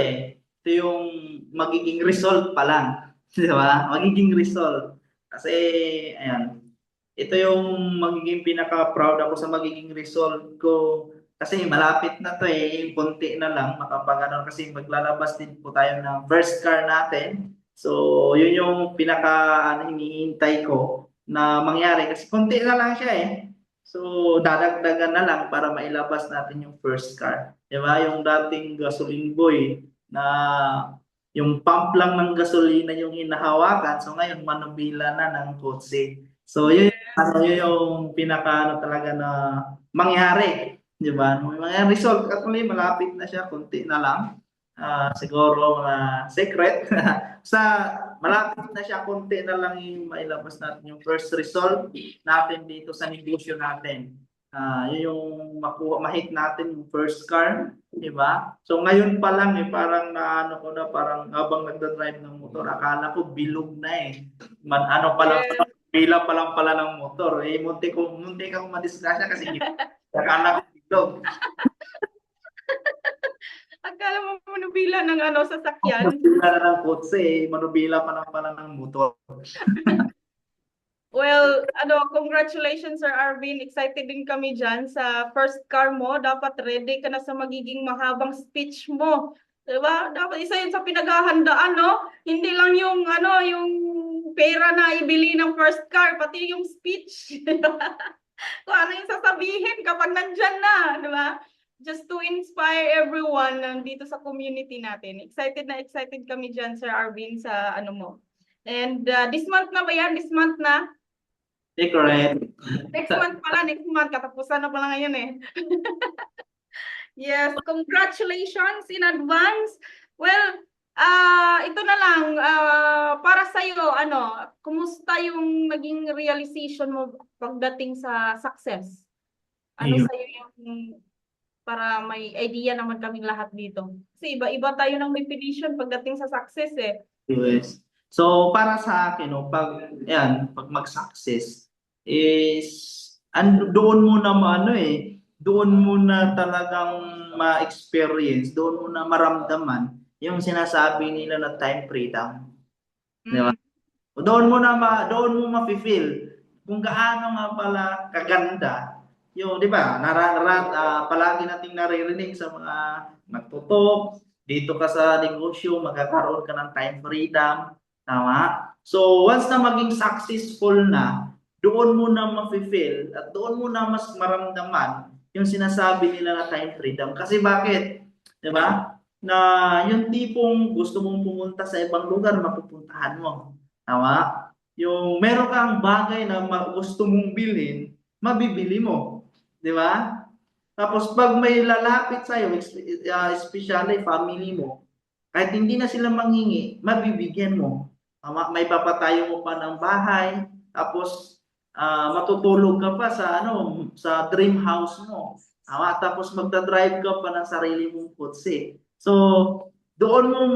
yung magiging result pa lang. Di ba? Magiging result. Kasi, ayan, ito yung magiging pinaka-proud ako sa magiging result ko. Kasi malapit na to konti na lang makapag kasi maglalabas din po tayo ng first car natin. So, yun yung hinihintay ko na mangyari kasi konti na lang siya eh. So, dadagdagan na lang para mailabas natin yung first car. Di ba? Yung dating gasoline boy na yung pump lang ng gasolina yung hinahawakan. So, ngayon manubila na ng kotse. So, yun, yun yung pinaka talaga na mangyari. Di ba? May mga result. Actually, malapit na siya. Kunti na lang. Siguro mga secret. Sa malapit na siya, kunti na lang yung mailabas natin yung first result natin dito sa negosyo natin. Yun yung mahit natin yung first car, di ba? So ngayon pa lang parang naano ko na parang habang nagda-drive ng motor, akala ko bilog na eh. Ano pa lang Yes. pila pa lang pala ng motor. Munti akong madisgrasya kasi akala ko bilog. Akala mo manubila ng ano, sasakyan. Manubila na ng kotse, manubila pa lang pala ng motor. Well, congratulations Sir Arvin. Excited din kami dyan sa first car mo. Dapat ready ka na sa magiging mahabang speech mo. Diba? Dapat isa yun sa pinaghahandaan, no? Hindi lang yung, yung pera na ibili ng first car, pati yung speech. Kung ano yung sasabihin kapag nandyan na, di ba? Just to inspire everyone dito sa community natin. Excited kami dyan, Sir Arvin, sa ano mo. And this month na ba yan? This month na? Correct. Next month pala, next month. Katapusan na pala ngayon eh. Yes, congratulations in advance. Well, ito na lang, para sa'yo, kumusta yung naging realization mo pagdating sa success? Ano Ayun. sa'yo yung, para may idea naman kaming lahat dito. Kasi iba-iba tayo ng definition pagdating sa success eh. Yes. So para sa akin, no, pag mag-success is doon mo na doon mo na talagang ma-experience, doon mo na maramdaman yung sinasabi nila na time freedom. Di ba? Doon mo mafe-feel kung gaano nga pala kaganda yung, di ba? Palagi nating naririnig sa mga nagtutok, dito ka sa negosyo, magkakaroon ka ng time freedom, tama? So, once na maging successful na, doon mo na mafe-feel at doon mo na mas maramdaman yung sinasabi nila na time freedom. Kasi bakit? Di ba? Na yung tipong gusto mong pumunta sa ibang lugar, mapupuntahan mo. Tama? Yung meron kang bagay na gusto mong bilhin, mabibili mo. Di ba? Tapos pag may lalapit sa'yo, especially family mo, kahit hindi na sila manghingi, mabibigyan mo. May papatayo mo pa ng bahay, tapos matutulog ka pa sa dream house mo. Tapos magdadrive ka pa ng sarili mong kotse. So, doon mo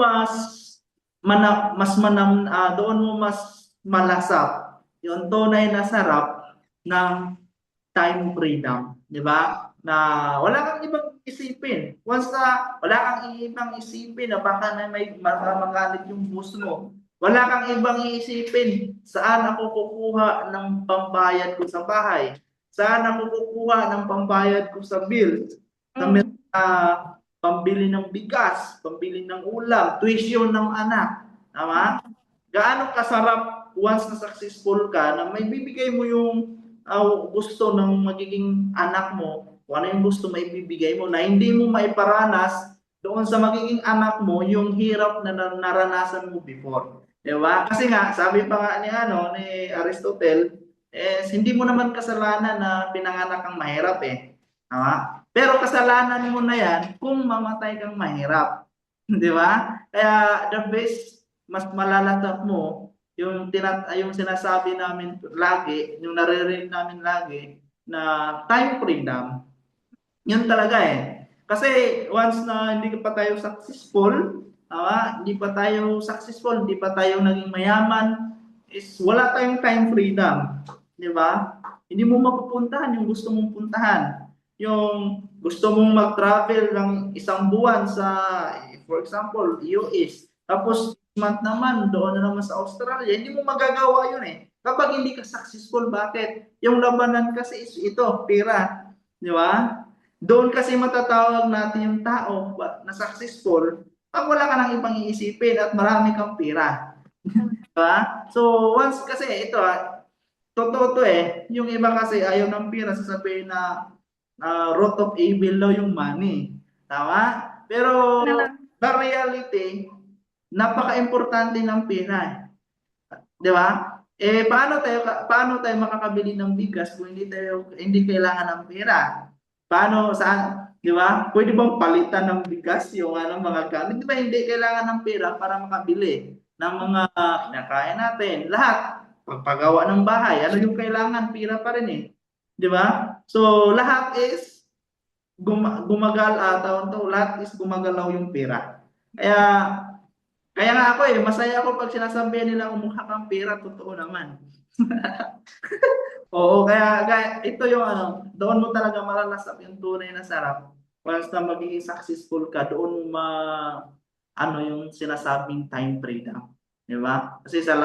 doon mo mas malasap yung tunay na sarap ng time freedom, di ba? Na wala kang ibang isipin. Once na wala kang ibang isipin na baka na may magalit yung boss mo, wala kang ibang iisipin saan ako kukuha ng pambayad ko sa bahay, saan ako kukuha ng pambayad ko sa bills, pambili ng bigas, pambili ng ulam, tuition ng anak. Tama? Gaano kasarap once na successful ka na may bibigay mo yung gusto ng magiging anak mo, kung ano yung gusto maibibigay mo na hindi mo maiparanas doon sa magiging anak mo yung hirap na naranasan mo before. Diba? Kasi nga, sabi pa nga ni Aristotle, hindi mo naman kasalanan na pinanganak kang mahirap eh. Diba? Pero kasalanan mo na yan kung mamatay kang mahirap. Diba? Kaya the best, mas malalatap mo yung sinasabi namin lagi, yung naririnig namin lagi na time freedom, yun talaga eh. Kasi once na hindi pa tayo successful, tama? Hindi pa tayo successful, hindi pa tayo naging mayaman, is wala tayong time freedom, di ba? Hindi mo mapupuntahan yung gusto mong puntahan. Yung gusto mong mag-travel ng isang buwan sa, for example, US, tapos month naman, doon na naman sa Australia, hindi mo magagawa yun eh. Kapag hindi ka successful, bakit? Yung labanan kasi is ito, pera. Di ba? Doon kasi matatawag natin yung tao na successful pag wala ka nang ibang iisipin at marami kang pera. Diba? So, once kasi ito, totoo to eh. Yung iba kasi ayaw ng pera, sasabihin na root of evil daw yung money. Tama? Pero, Na lang. the reality, napaka-importante ng pera. Di ba? Eh, paano tayo makakabili ng bigas kung hindi kailangan ng pera? Paano, saan, di ba? Pwede bang palitan ng bigas yung mga gamit? Di ba hindi kailangan ng pera para makabili ng mga kinakain natin? Lahat, pagpagawa ng bahay, ano yung kailangan? Pera pa rin eh. Di ba? So, lahat is lahat is gumagalaw yung pera. Kaya, kaya nga ako masaya ako pag sinasabihan nila mukha kang pera, totoo naman. Oo, kaya ito yung doon mo talaga malalasap yung tunay na sarap. Once na magiging successful ka, doon mo yung sinasabing time freedom. Di ba? Kasi sa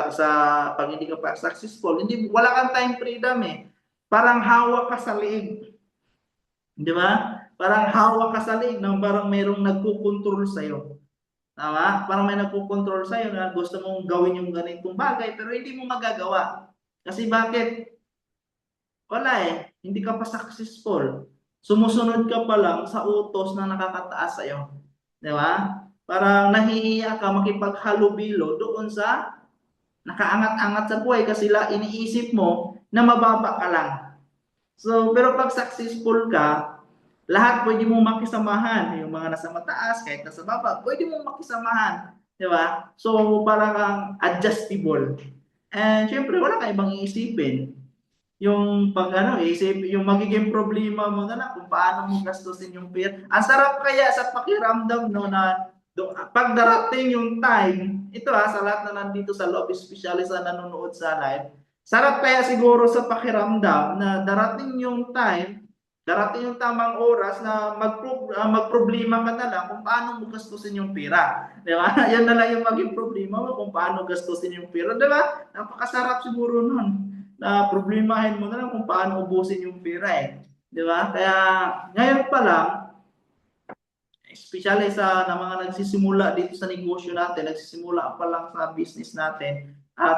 pag hindi ka pa successful, wala kang time freedom eh. Parang hawak ka sa liig. Di ba? Parang hawak ka sa liig ng parang mayroong nagkukontrol sa'yo. Tama? Parang may nagkukontrol sa'yo na gusto mong gawin yung ganitong bagay pero hindi mo magagawa. Kasi bakit? Wala eh. Hindi ka pa successful. Sumusunod ka pa lang sa utos na nakakataas sa'yo. Di ba? Parang nahihiya ka makipaghalubilo doon sa nakaangat-angat sa buhay kasi iniisip mo na mababa ka lang. So, pero pag successful ka, lahat pwede mong makisamahan. Yung mga nasa mataas, kahit nasa baba, pwede mong makisamahan. Di ba? So, parang kang adjustable. And syempre, wala kang ibang iisipin. Yung yung magiging problema mo na lang kung paano mo gastusin yung pera. Ang sarap kaya sa pakiramdam no na pag darating yung time, ito sa lahat na nandito sa loob, especially sa nanonood sa live, sarap kaya siguro sa pakiramdam na darating yung tamang oras na magproblema ka na lang kung paano mo gastusin yung pera. Di ba? Yan na lang yung maging problema mo kung paano gastusin yung pera. Di ba? Napakasarap siguro nun na problemahin mo na lang kung paano ubusin yung pera eh. Di ba? Kaya ngayon pa lang, especially sa mga nagsisimula dito sa negosyo natin, nagsisimula pa lang sa business natin,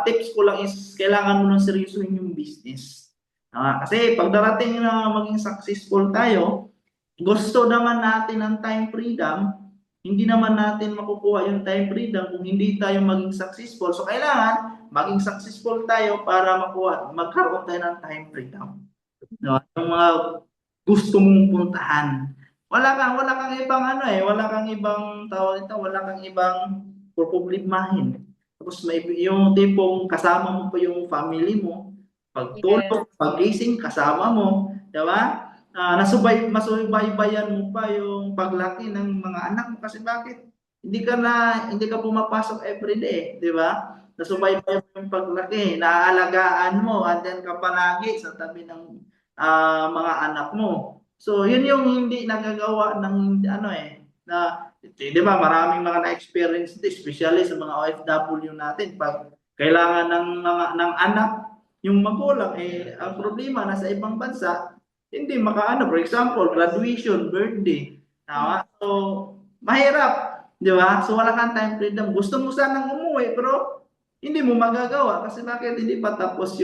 tips ko lang is kailangan mo nang seryosohin yung business. Kasi pag darating na maging successful tayo, gusto naman natin ng time freedom, hindi naman natin makukuha yung time freedom kung hindi tayo maging successful. So kailangan maging successful tayo para magkaroon tayo ng time freedom. No? Yung mga gusto mong puntahan. Wala kang ibang wala kang ibang tawag ito, wala kang ibang problemahin. Tapos may yung tipong kasama mo pa yung family mo, pagtulog, pagising kasama mo, 'di ba? Masubaybayan mo pa yung paglaki ng mga anak mo kasi bakit? Hindi ka pumapasok everyday, 'di ba? Nasubaybayan mo yung paglaki, naaalagaan mo, andyan ka palagi sa tabi ng mga anak mo. So, yun yung hindi nagagawa ng na 'di ba, maraming mga na-experience dito, especially sa mga OFW natin pag kailangan ng anak yung magulang ang problema nasa ibang bansa, hindi for example, graduation, birthday. Tama? So, mahirap, 'di ba? So wala kang time freedom. Gusto mo sanang umuwi pero hindi mo magagawa kasi bakit hindi pa tapos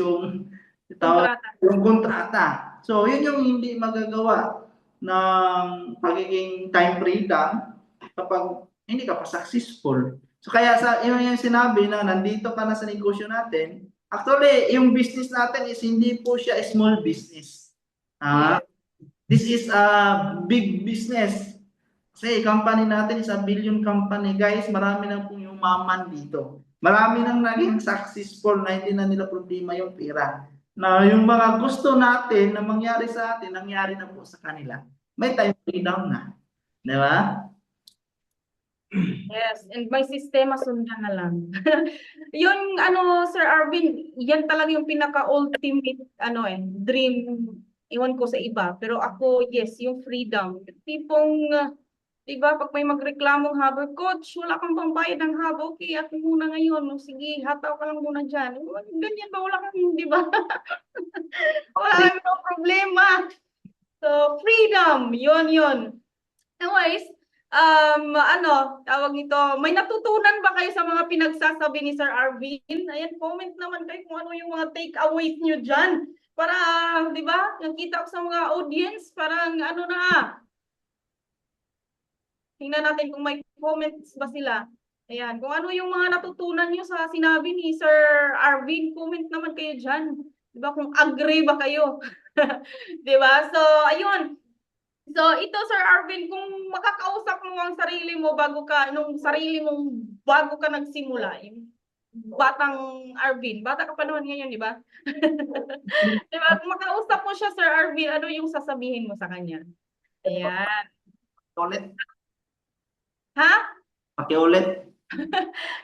Kontrata. yung kontrata. So, yun yung hindi magagawa ng pagiging time freedom kapag hindi ka pa successful. So, kaya yun yung sinabi na nandito ka na sa negosyo natin, actually, yung business natin is hindi po siya small business. This is a big business. Kasi company natin is a billion company. Guys, marami na pong yumaman dito. Marami nang naging successful na hindi na nila problema yung pera. Na yung mga gusto natin na mangyari sa atin, nangyari na po sa kanila. May time freedom na. Di ba? Yes, and may sistema sundan na lang. Yung ano, Sir Arvin, yan talaga yung pinaka-ultimate ano dream. Iwan ko sa iba, pero ako, yes, yung freedom. Tipong, 'di ba, pag may magreklamong habol, coach, wala kang pambayad ng habol, okay, at muna ngayon, o sige, hataw ka lang muna diyan. Ganyan ba, wala kang, 'di ba? Wala kang no problema. So, freedom, yun. Anyways, ano, tawag nito, may natutunan ba kayo sa mga pinagsasabi ni Sir Arvin? Ayan, comment naman kayo kung ano yung mga takeaways nyo dyan. Para, di ba, nakita ko sa mga audience, parang ano na, tingnan natin kung may comments ba sila. Ayan, kung ano yung mga natutunan nyo sa sinabi ni Sir Arvin, comment naman kayo dyan. Di ba, kung agree ba kayo? Di ba? So, ayun, so, ito Sir Arvin, kung makakausap mo ang sarili mo bago ka nagsimula, yung batang Arvin, bata ka pa naman ngayon, di ba? Di ba? Kung makausap mo siya, Sir Arvin, ano yung sasabihin mo sa kanya? Ayan. Ulit, Ha? pakiulit.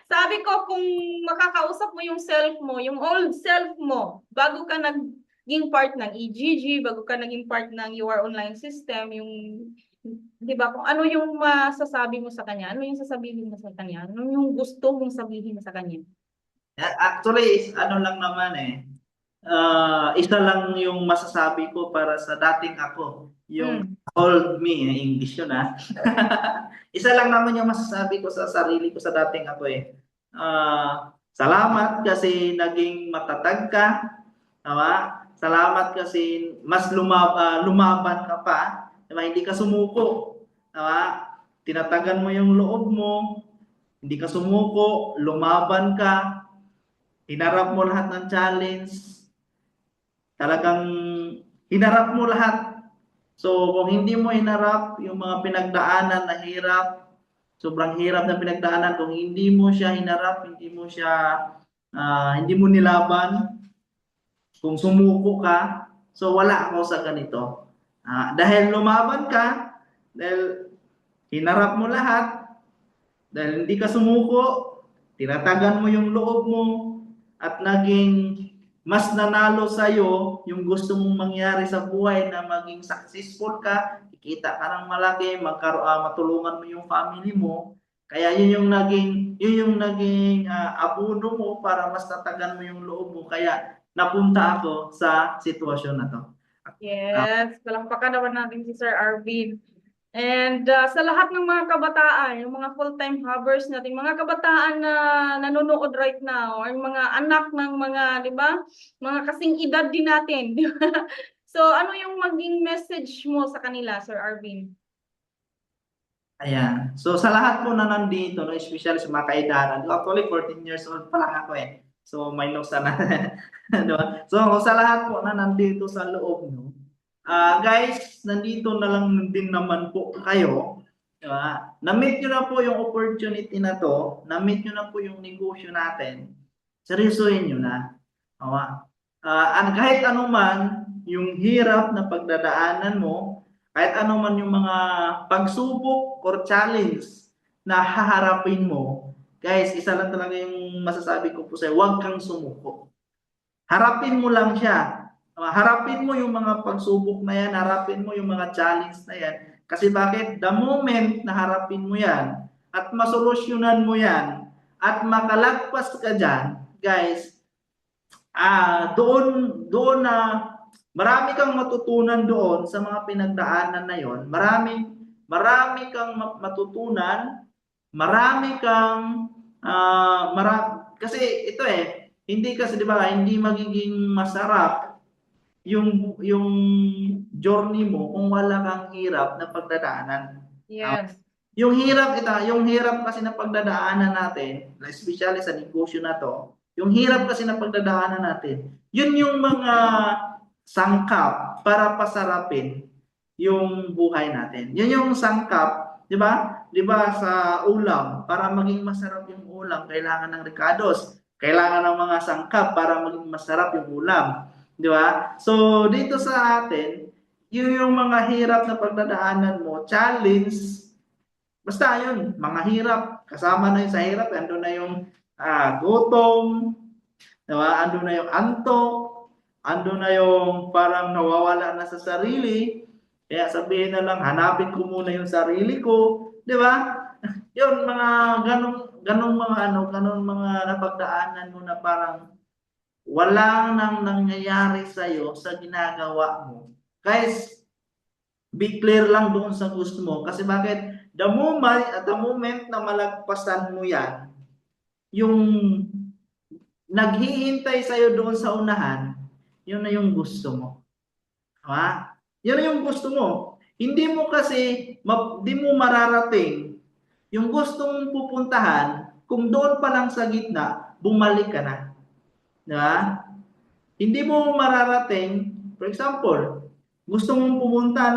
Sabi ko, kung makakausap mo yung self mo, yung old self mo, bago ka naging part ng EGG, bago ka naging part ng Your Online System, yung, di ba, kung ano yung masasabi mo sa kanya, ano yung sasabihin mo sa kanya, ano yung gusto mong sabihin sa kanya? Actually, ano lang naman eh. Isa lang yung masasabi ko para sa dating ako. Yung Hmm. old me, English yun ah. Isa lang naman yung masasabi ko sa sarili ko sa dating ako eh. Salamat kasi naging matatag ka. Tama? Salamat kasi mas lumaban ka pa. Tama? Hindi ka sumuko. Tama? Tinatagan mo yung loob mo. Hindi ka sumuko. Lumaban ka. Hinarap mo lahat ng challenge. Talagang hinarap mo lahat. So, kung hindi mo hinarap yung mga pinagdaanan na hirap, sobrang hirap na pinagdaanan, kung hindi mo siya hinarap, hindi mo nilaban, kung sumuko ka, so wala ako sa ganito. Dahil lumaban ka, dahil hinarap mo lahat, dahil hindi ka sumuko, tinatagan mo yung loob mo, at naging mas nanalo sa'yo yung gusto mong mangyari sa buhay na maging successful ka, kikita ka ng malaki, matulungan mo yung family mo. Kaya yun yung naging abuno mo para mas tatagan mo yung loob mo. Kaya napunta ako sa sitwasyon na to. Uh, Yes, palakpakan naman natin si Sir Arvin. And sa lahat ng mga kabataan, yung mga full-time hubbers natin, mga kabataan na nanonood right now, or yung mga anak ng mga, di ba, mga kasing edad din natin, di ba? So, ano yung maging message mo sa kanila, Sir Arvin? Ayan. So sa lahat po na nandito, no, especially sa mga kaedaran, actually 14 years old pa lang ako eh. So may nuksa na. Diba? So sa lahat po na nandito sa loob, no, guys, nandito na lang din naman po kayo. Diba? Na-meet nyo na po yung opportunity na to, na-meet nyo na po yung negosyo natin, seryosohin nyo na. Diba? Kahit anuman yung hirap na pagdadaanan mo, kahit ano man yung mga pagsubok or challenge na haharapin mo, guys, isa lang talaga yung masasabi ko po sa'yo, huwag kang sumuko. Harapin mo lang siya. Harapin mo yung mga pagsubok na yan, harapin mo yung mga challenge na yan. Kasi bakit? The moment na harapin mo yan at masolusyonan mo yan at makalagpas ka dyan, guys, doon na marami kang matutunan doon sa mga pinagdaanan na yon. Marami kang matutunan, marami kang kasi ito eh, hindi kasi 'di ba, hindi magiging masarap yung journey mo kung wala kang hirap na pagdadaanan. Yes. Yung hirap kasi na pagdadaanan natin, especially sa negosyo na to, yung hirap kasi na pagdadaanan natin, yun yung mga sangkap para pasarapin yung buhay natin. Yun yung sangkap, di ba? Di ba sa ulam, para maging masarap yung ulam, kailangan ng ricados, kailangan ng mga sangkap para maging masarap yung ulam. Di ba? So, dito sa atin, yun yung mga hirap na pagdadaanan mo, challenge, Basta yun, mga hirap, kasama na yun sa hirap, ando na yung gutom, diba? Ando na yung antok, ando na yung parang nawawala na sa sarili. Kaya sabihin na lang, hanapin ko muna yung sarili ko, di ba? Yun, mga ganong mga ganong mga napagdaanan mo na parang wala nang nangyayari sa'yo sa ginagawa mo. Guys, be clear lang doon sa gusto mo. Kasi bakit? The moment na malagpasan mo yan, yung naghihintay sa'yo doon sa unahan, yun na yung gusto mo. Ha? Yun na yung gusto mo. Hindi mo kasi, di mo mararating yung gusto mong pupuntahan kung doon pa lang sa gitna, bumalik ka na. Diba? Hindi mo mararating, for example, gusto mong pumunta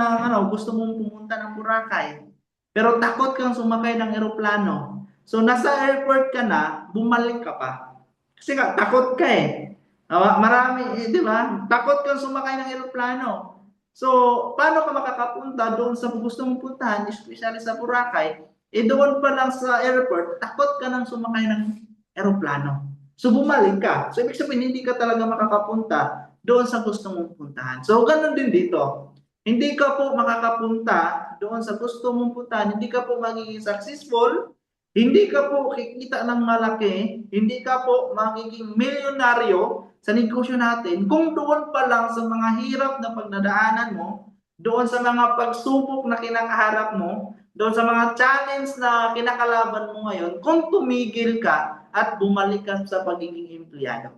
ng Boracay, pero takot kang sumakay ng eroplano. So nasa airport ka na, bumalik ka pa. Kasi nga, takot ka eh. Marami, di ba? Takot kang sumakay ng eroplano. So, paano ka makakapunta doon sa gusto mong puntahan, especially sa Boracay? Doon pa lang sa airport, takot ka nang sumakay ng eroplano. So, bumalik ka. So, ibig sabihin, hindi ka talaga makakapunta doon sa gusto mong puntahan. So, ganun din dito. Hindi ka po makakapunta doon sa gusto mong puntahan, hindi ka po magiging successful, hindi ka po kikita ng malaki, hindi ka po magiging milyonaryo sa negosyo natin kung doon pa lang sa mga hirap na pagdadaanan mo, doon sa mga pagsubok na kinakaharap mo, doon sa mga challenge na kinakalaban mo ngayon, kung tumigil ka at bumalik ka sa pagiging empleyado.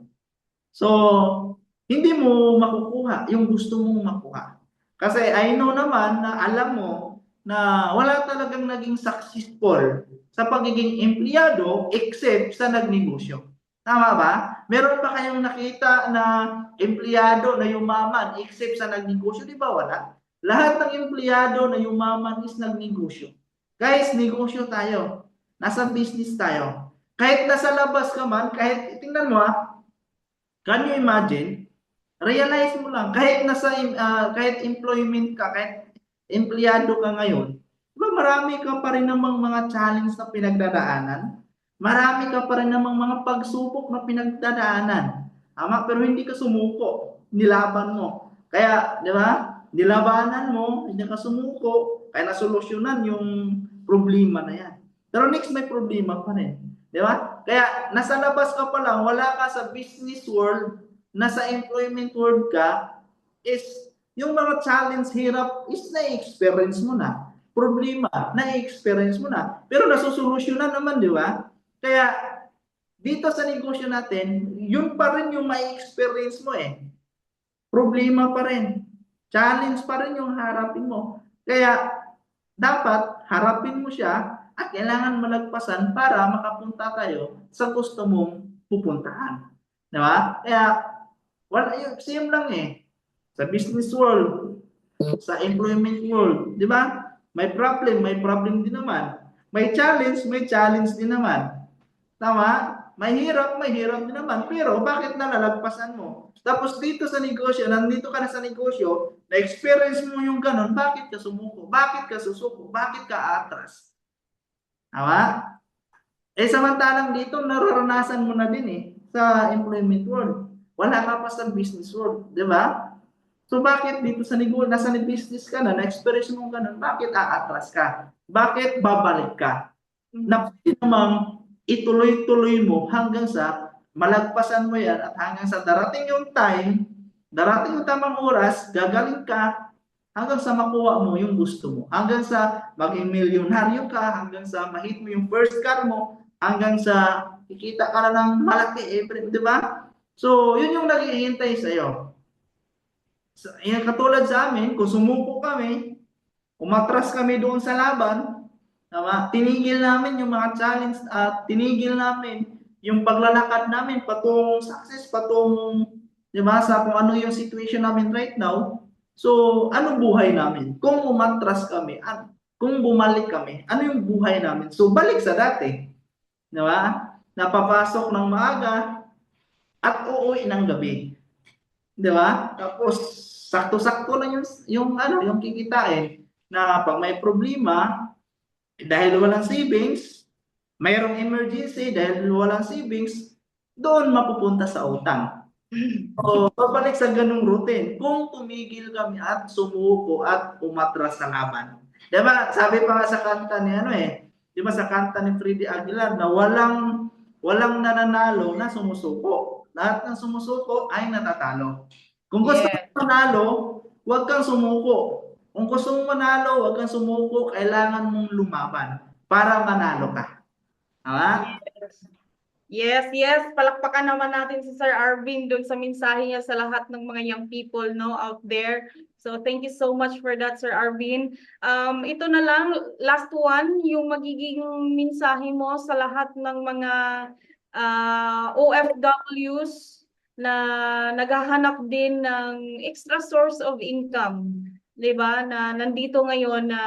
So, hindi mo makukuha yung gusto mong makuha. Kasi I know naman na alam mo na wala talagang naging successful sa pagiging empleyado except sa nagnegosyo. Tama ba? Meron ba kayong nakita na empleyado na yumaman except sa nagnegosyo? Di ba wala? Lahat ng empleyado na yumaman is nagnegosyo. Guys, negosyo tayo. Nasa business tayo. Kahit nasa labas ka man, kahit tingnan mo can you imagine? Realize mo lang, kahit employment ka, kahit empleyado ka ngayon, diba marami ka pa rin namang mga challenge na pinagdadaanan? Marami ka pa rin namang mga pagsubok na pinagdadaanan. Tama, pero hindi ka sumuko, nilaban mo. Kaya, di ba? Nilabanan mo, hindi ka sumuko, kaya nasolusyonan yung problema na yan. Pero next may problema pa rin. Di ba? Kaya nasa labas ka pa lang, wala ka sa business world, nasa employment world ka, is yung mga challenge, hirap, is na-experience mo na. Problema, na-experience mo na. Pero nasusolusyonan naman, di ba? Kaya dito sa negosyo natin, yun pa rin yung ma-experience mo eh. Problema pa rin. Challenge pa rin yung harapin mo. Kaya dapat harapin mo siya at kailangan malagpasan para makapunta tayo sa gusto mong pupuntahan. Di ba? Kaya, wala yung same lang eh. Sa business world, sa employment world, di ba? May problem din naman. May challenge din naman. Tama? May hirap din naman. Pero bakit nalalagpasan mo? Tapos dito sa negosyo, nandito ka na sa negosyo, na-experience mo yung ganun, bakit ka sumuko? Bakit ka susuko? Bakit ka atras? Tama? Samantalang dito, nararanasan mo na din sa employment world. Wala ka pa sa business world. Di ba? So bakit dito sa negosyo, nasa business ka na, na-experience mo ganun, bakit aatras ka? Bakit babalik ka? Na pwede namang ituloy-tuloy mo hanggang sa malagpasan mo yan at hanggang sa darating yung tamang oras, gagaling ka hanggang sa makuha mo yung gusto mo. Hanggang sa maging milyonaryo ka, hanggang sa mahit mo yung first car mo, hanggang sa kikita ka na ng malaki, di ba? So, yun yung naghihintay sa'yo. So, yan, katulad sa amin, kung sumuko kami, umatras kami doon sa laban, tama? Tinigil namin yung mga challenge at tinigil namin yung paglalakad namin patungong success, patungong, di ba, sa kung ano yung situation namin right now. So, ano buhay namin? Kung umatras kami, at kung bumalik kami, ano yung buhay namin? So, balik sa dati. Di ba? Napapasok ng maaga at uuwi ng gabi. Di ba? Tapos, sakto-sakto lang yung kikitain na pag may problema, Dahil walang savings, mayroong emergency, dahil walang savings, doon mapupunta sa utang. So, babalik sa ganung routine. Kung tumigil kami at sumuko at umatras sa laban. Diba? Sabi pa nga sa kanta ni ano eh, di ba sa kanta ni Freddy Aguilar na walang nananalo na sumusuko. Lahat ng sumusuko ay natatalo. Kung gusto Yes. mong manalo, huwag kang sumuko. Kung gusto mong manalo, huwag kang sumuko, kailangan mong lumaban para manalo ka. Ha? Yes, yes. Palakpakan naman natin si Sir Arvin doon sa mensahe niya sa lahat ng mga young people no out there. So thank you so much for that, Sir Arvin. Ito na lang, last one, yung magiging mensahe mo sa lahat ng mga OFWs na naghahanap din ng extra source of income. 'Di ba? Na nandito ngayon na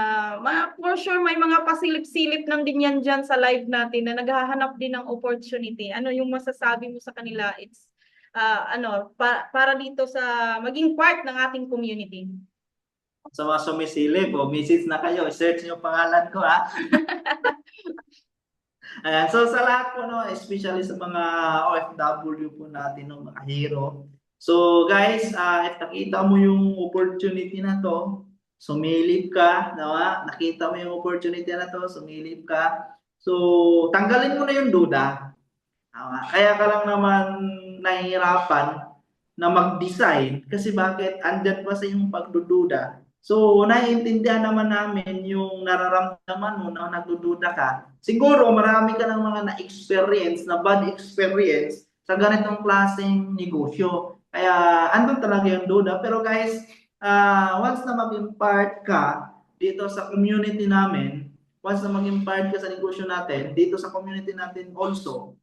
for sure may mga pasilip-silip lang din yan dyan sa live natin na naghahanap din ng opportunity. Ano yung masasabi mo sa kanila? It's para dito sa maging part ng ating community. Sa mga sumisilip, message na kayo, search yung pangalan ko ha. Ayan, so sa lahat po, no, especially sa mga OFW po natin, no, mga hero. So guys, if nakita mo yung opportunity na to, sumilip ka, nawa, nakita mo yung opportunity na to, sumilip ka. So tanggalin mo na yung duda. Kaya ka lang naman nahihirapan na mag-design kasi bakit andyan pa sa yung pagdududa. So, naiintindihan naman namin yung nararamdaman mo na nagdududa ka. Siguro, marami ka ng mga na-experience, na bad experience sa ganitong klaseng negosyo. Kaya, andun talaga yung duda. Pero guys, once na maging part ka dito sa community namin, once na maging part ka sa negosyo natin, dito sa community natin also,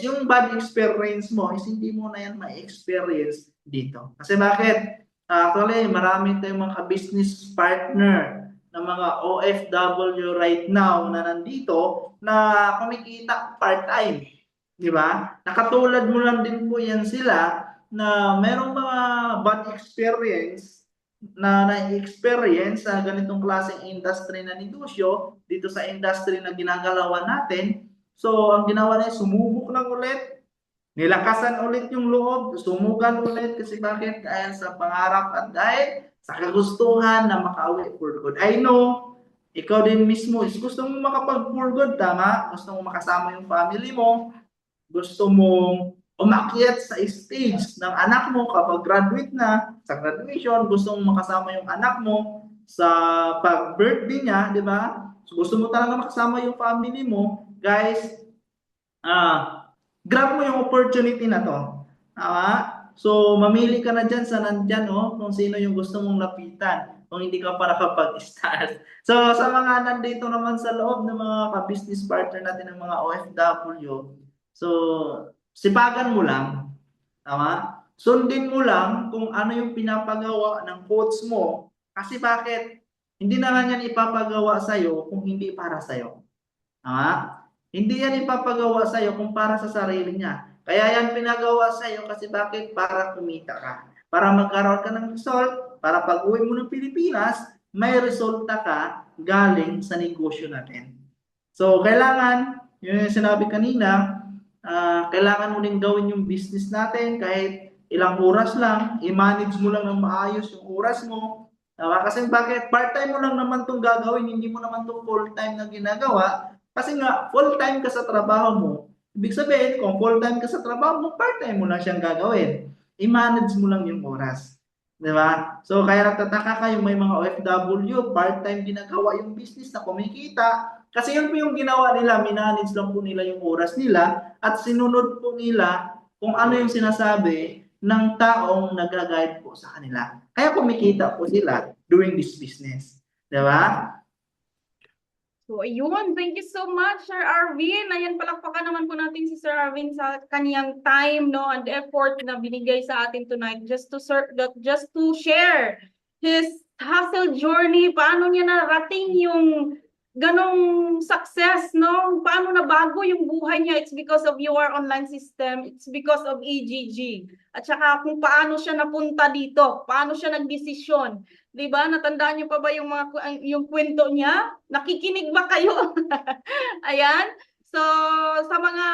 yung bad experience mo is hindi mo na yan ma-experience dito. Kasi bakit? Actually, marami tayong mga business partner ng mga OFW right now na nandito na kumikita part-time. Di ba? Nakatulad mo lang din po yan sila na merong mga bad experience na na-experience sa ganitong klaseng industry na negosyo dito sa industry na ginagalawan natin. So, ang ginawa niya, sumubok lang ulit, nilakasan ulit yung loob, sumugan ulit kasi bakit? Dahil sa pangarap at dahil sa kagustuhan na makauwi for good. I know, ikaw din mismo is gusto mo makapag for good, tama? Gusto mo makasama yung family mo, gusto mong umakyat sa stage ng anak mo kapag graduate na, sa graduation, gusto mong makasama yung anak mo sa pag-birthday niya, di ba? So, gusto mo talaga makasama yung family mo, guys, grab mo yung opportunity na to. Tama? So, mamili ka na dyan sa nandyan, kung sino yung gusto mong lapitan kung hindi ka para kapag-start. So, sa mga nandito naman sa loob ng mga ka-business partner natin ng mga OFW, so, sipagan mo lang. Tama? Sundin mo lang kung ano yung pinapagawa ng coach mo. Kasi bakit? Hindi naman yan ipapagawa sa'yo kung hindi para sa'yo. Tama? Hindi yan ipapagawa sa'yo kung para sa sarili niya. Kaya yan pinagawa sa'yo kasi bakit? Para kumita ka. Para magkaroon ka ng result, para pag-uwi mo ng Pilipinas, may resulta ka galing sa negosyo natin. So, kailangan, yun yung sinabi kanina, kailangan mo din gawin yung business natin kahit ilang oras lang, i-manage mo lang ng maayos yung oras mo. Kasi bakit? Part-time mo lang naman itong gagawin, hindi mo naman itong full-time na ginagawa. Kasi nga, full-time ka sa trabaho mo. Ibig sabihin, kung full-time ka sa trabaho mo, part-time mo lang siyang gagawin. I-manage mo lang yung oras. Di ba? So, kaya nagtataka kayo, may mga OFW, part-time ginagawa yung business na kumikita. Kasi yun po yung ginawa nila, minanage lang po nila yung oras nila at sinunod po nila kung ano yung sinasabi ng taong nag-guide po sa kanila. Kaya kumikita po sila doing this business. Di ba? So, ayun. Thank you so much, Sir Arvin. Ayan, palakpakan naman po natin si Sir Arvin sa kaniyang time, no, and effort na binigay sa atin tonight just to share his hustle journey. Paano niya narating yung ganong success, no? Paano nabago yung buhay niya? It's because of your online system. It's because of EGG. At saka kung paano siya napunta dito, paano siya nagdesisyon. 'Di ba? Natandaan niyo pa ba yung yung kwento niya? Nakikinig ba kayo? Ayan. So, sa mga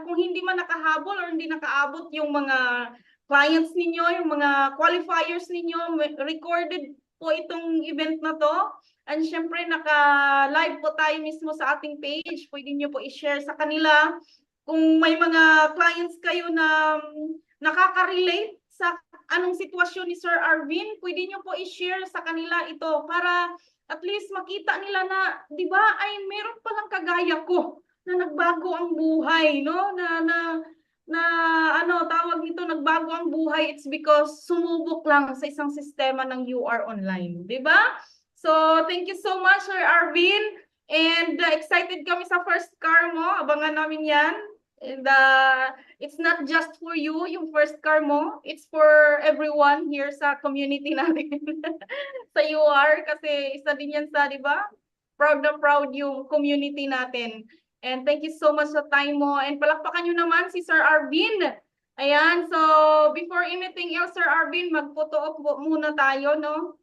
kung hindi man nakahabol or hindi nakaabot yung mga clients ninyo, yung mga qualifiers ninyo, recorded po itong event na to. And syempre, naka-live po tayo mismo sa ating page. Pwede nyo po i-share sa kanila. Kung may mga clients kayo na nakaka-relate sa anong sitwasyon ni Sir Arvin, pwede nyo po i-share sa kanila ito para at least makita nila na, di ba, ay meron palang kagaya ko na nagbago ang buhay, no? Na ano, tawag nito, nagbago ang buhay. It's because sumubok lang sa isang sistema ng UR Online, di ba? So, thank you so much, Sir Arvin. And excited kami sa first car mo. Abangan namin yan. And it's not just for you, yung first car mo. It's for everyone here sa community natin. Sa UR. Kasi isa din yan sa, di ba? Proud na proud yung community natin. And thank you so much sa time mo. And palakpakan nyo naman si Sir Arvin. Ayan. So, before anything else, Sir Arvin, mag-photo op muna tayo, no?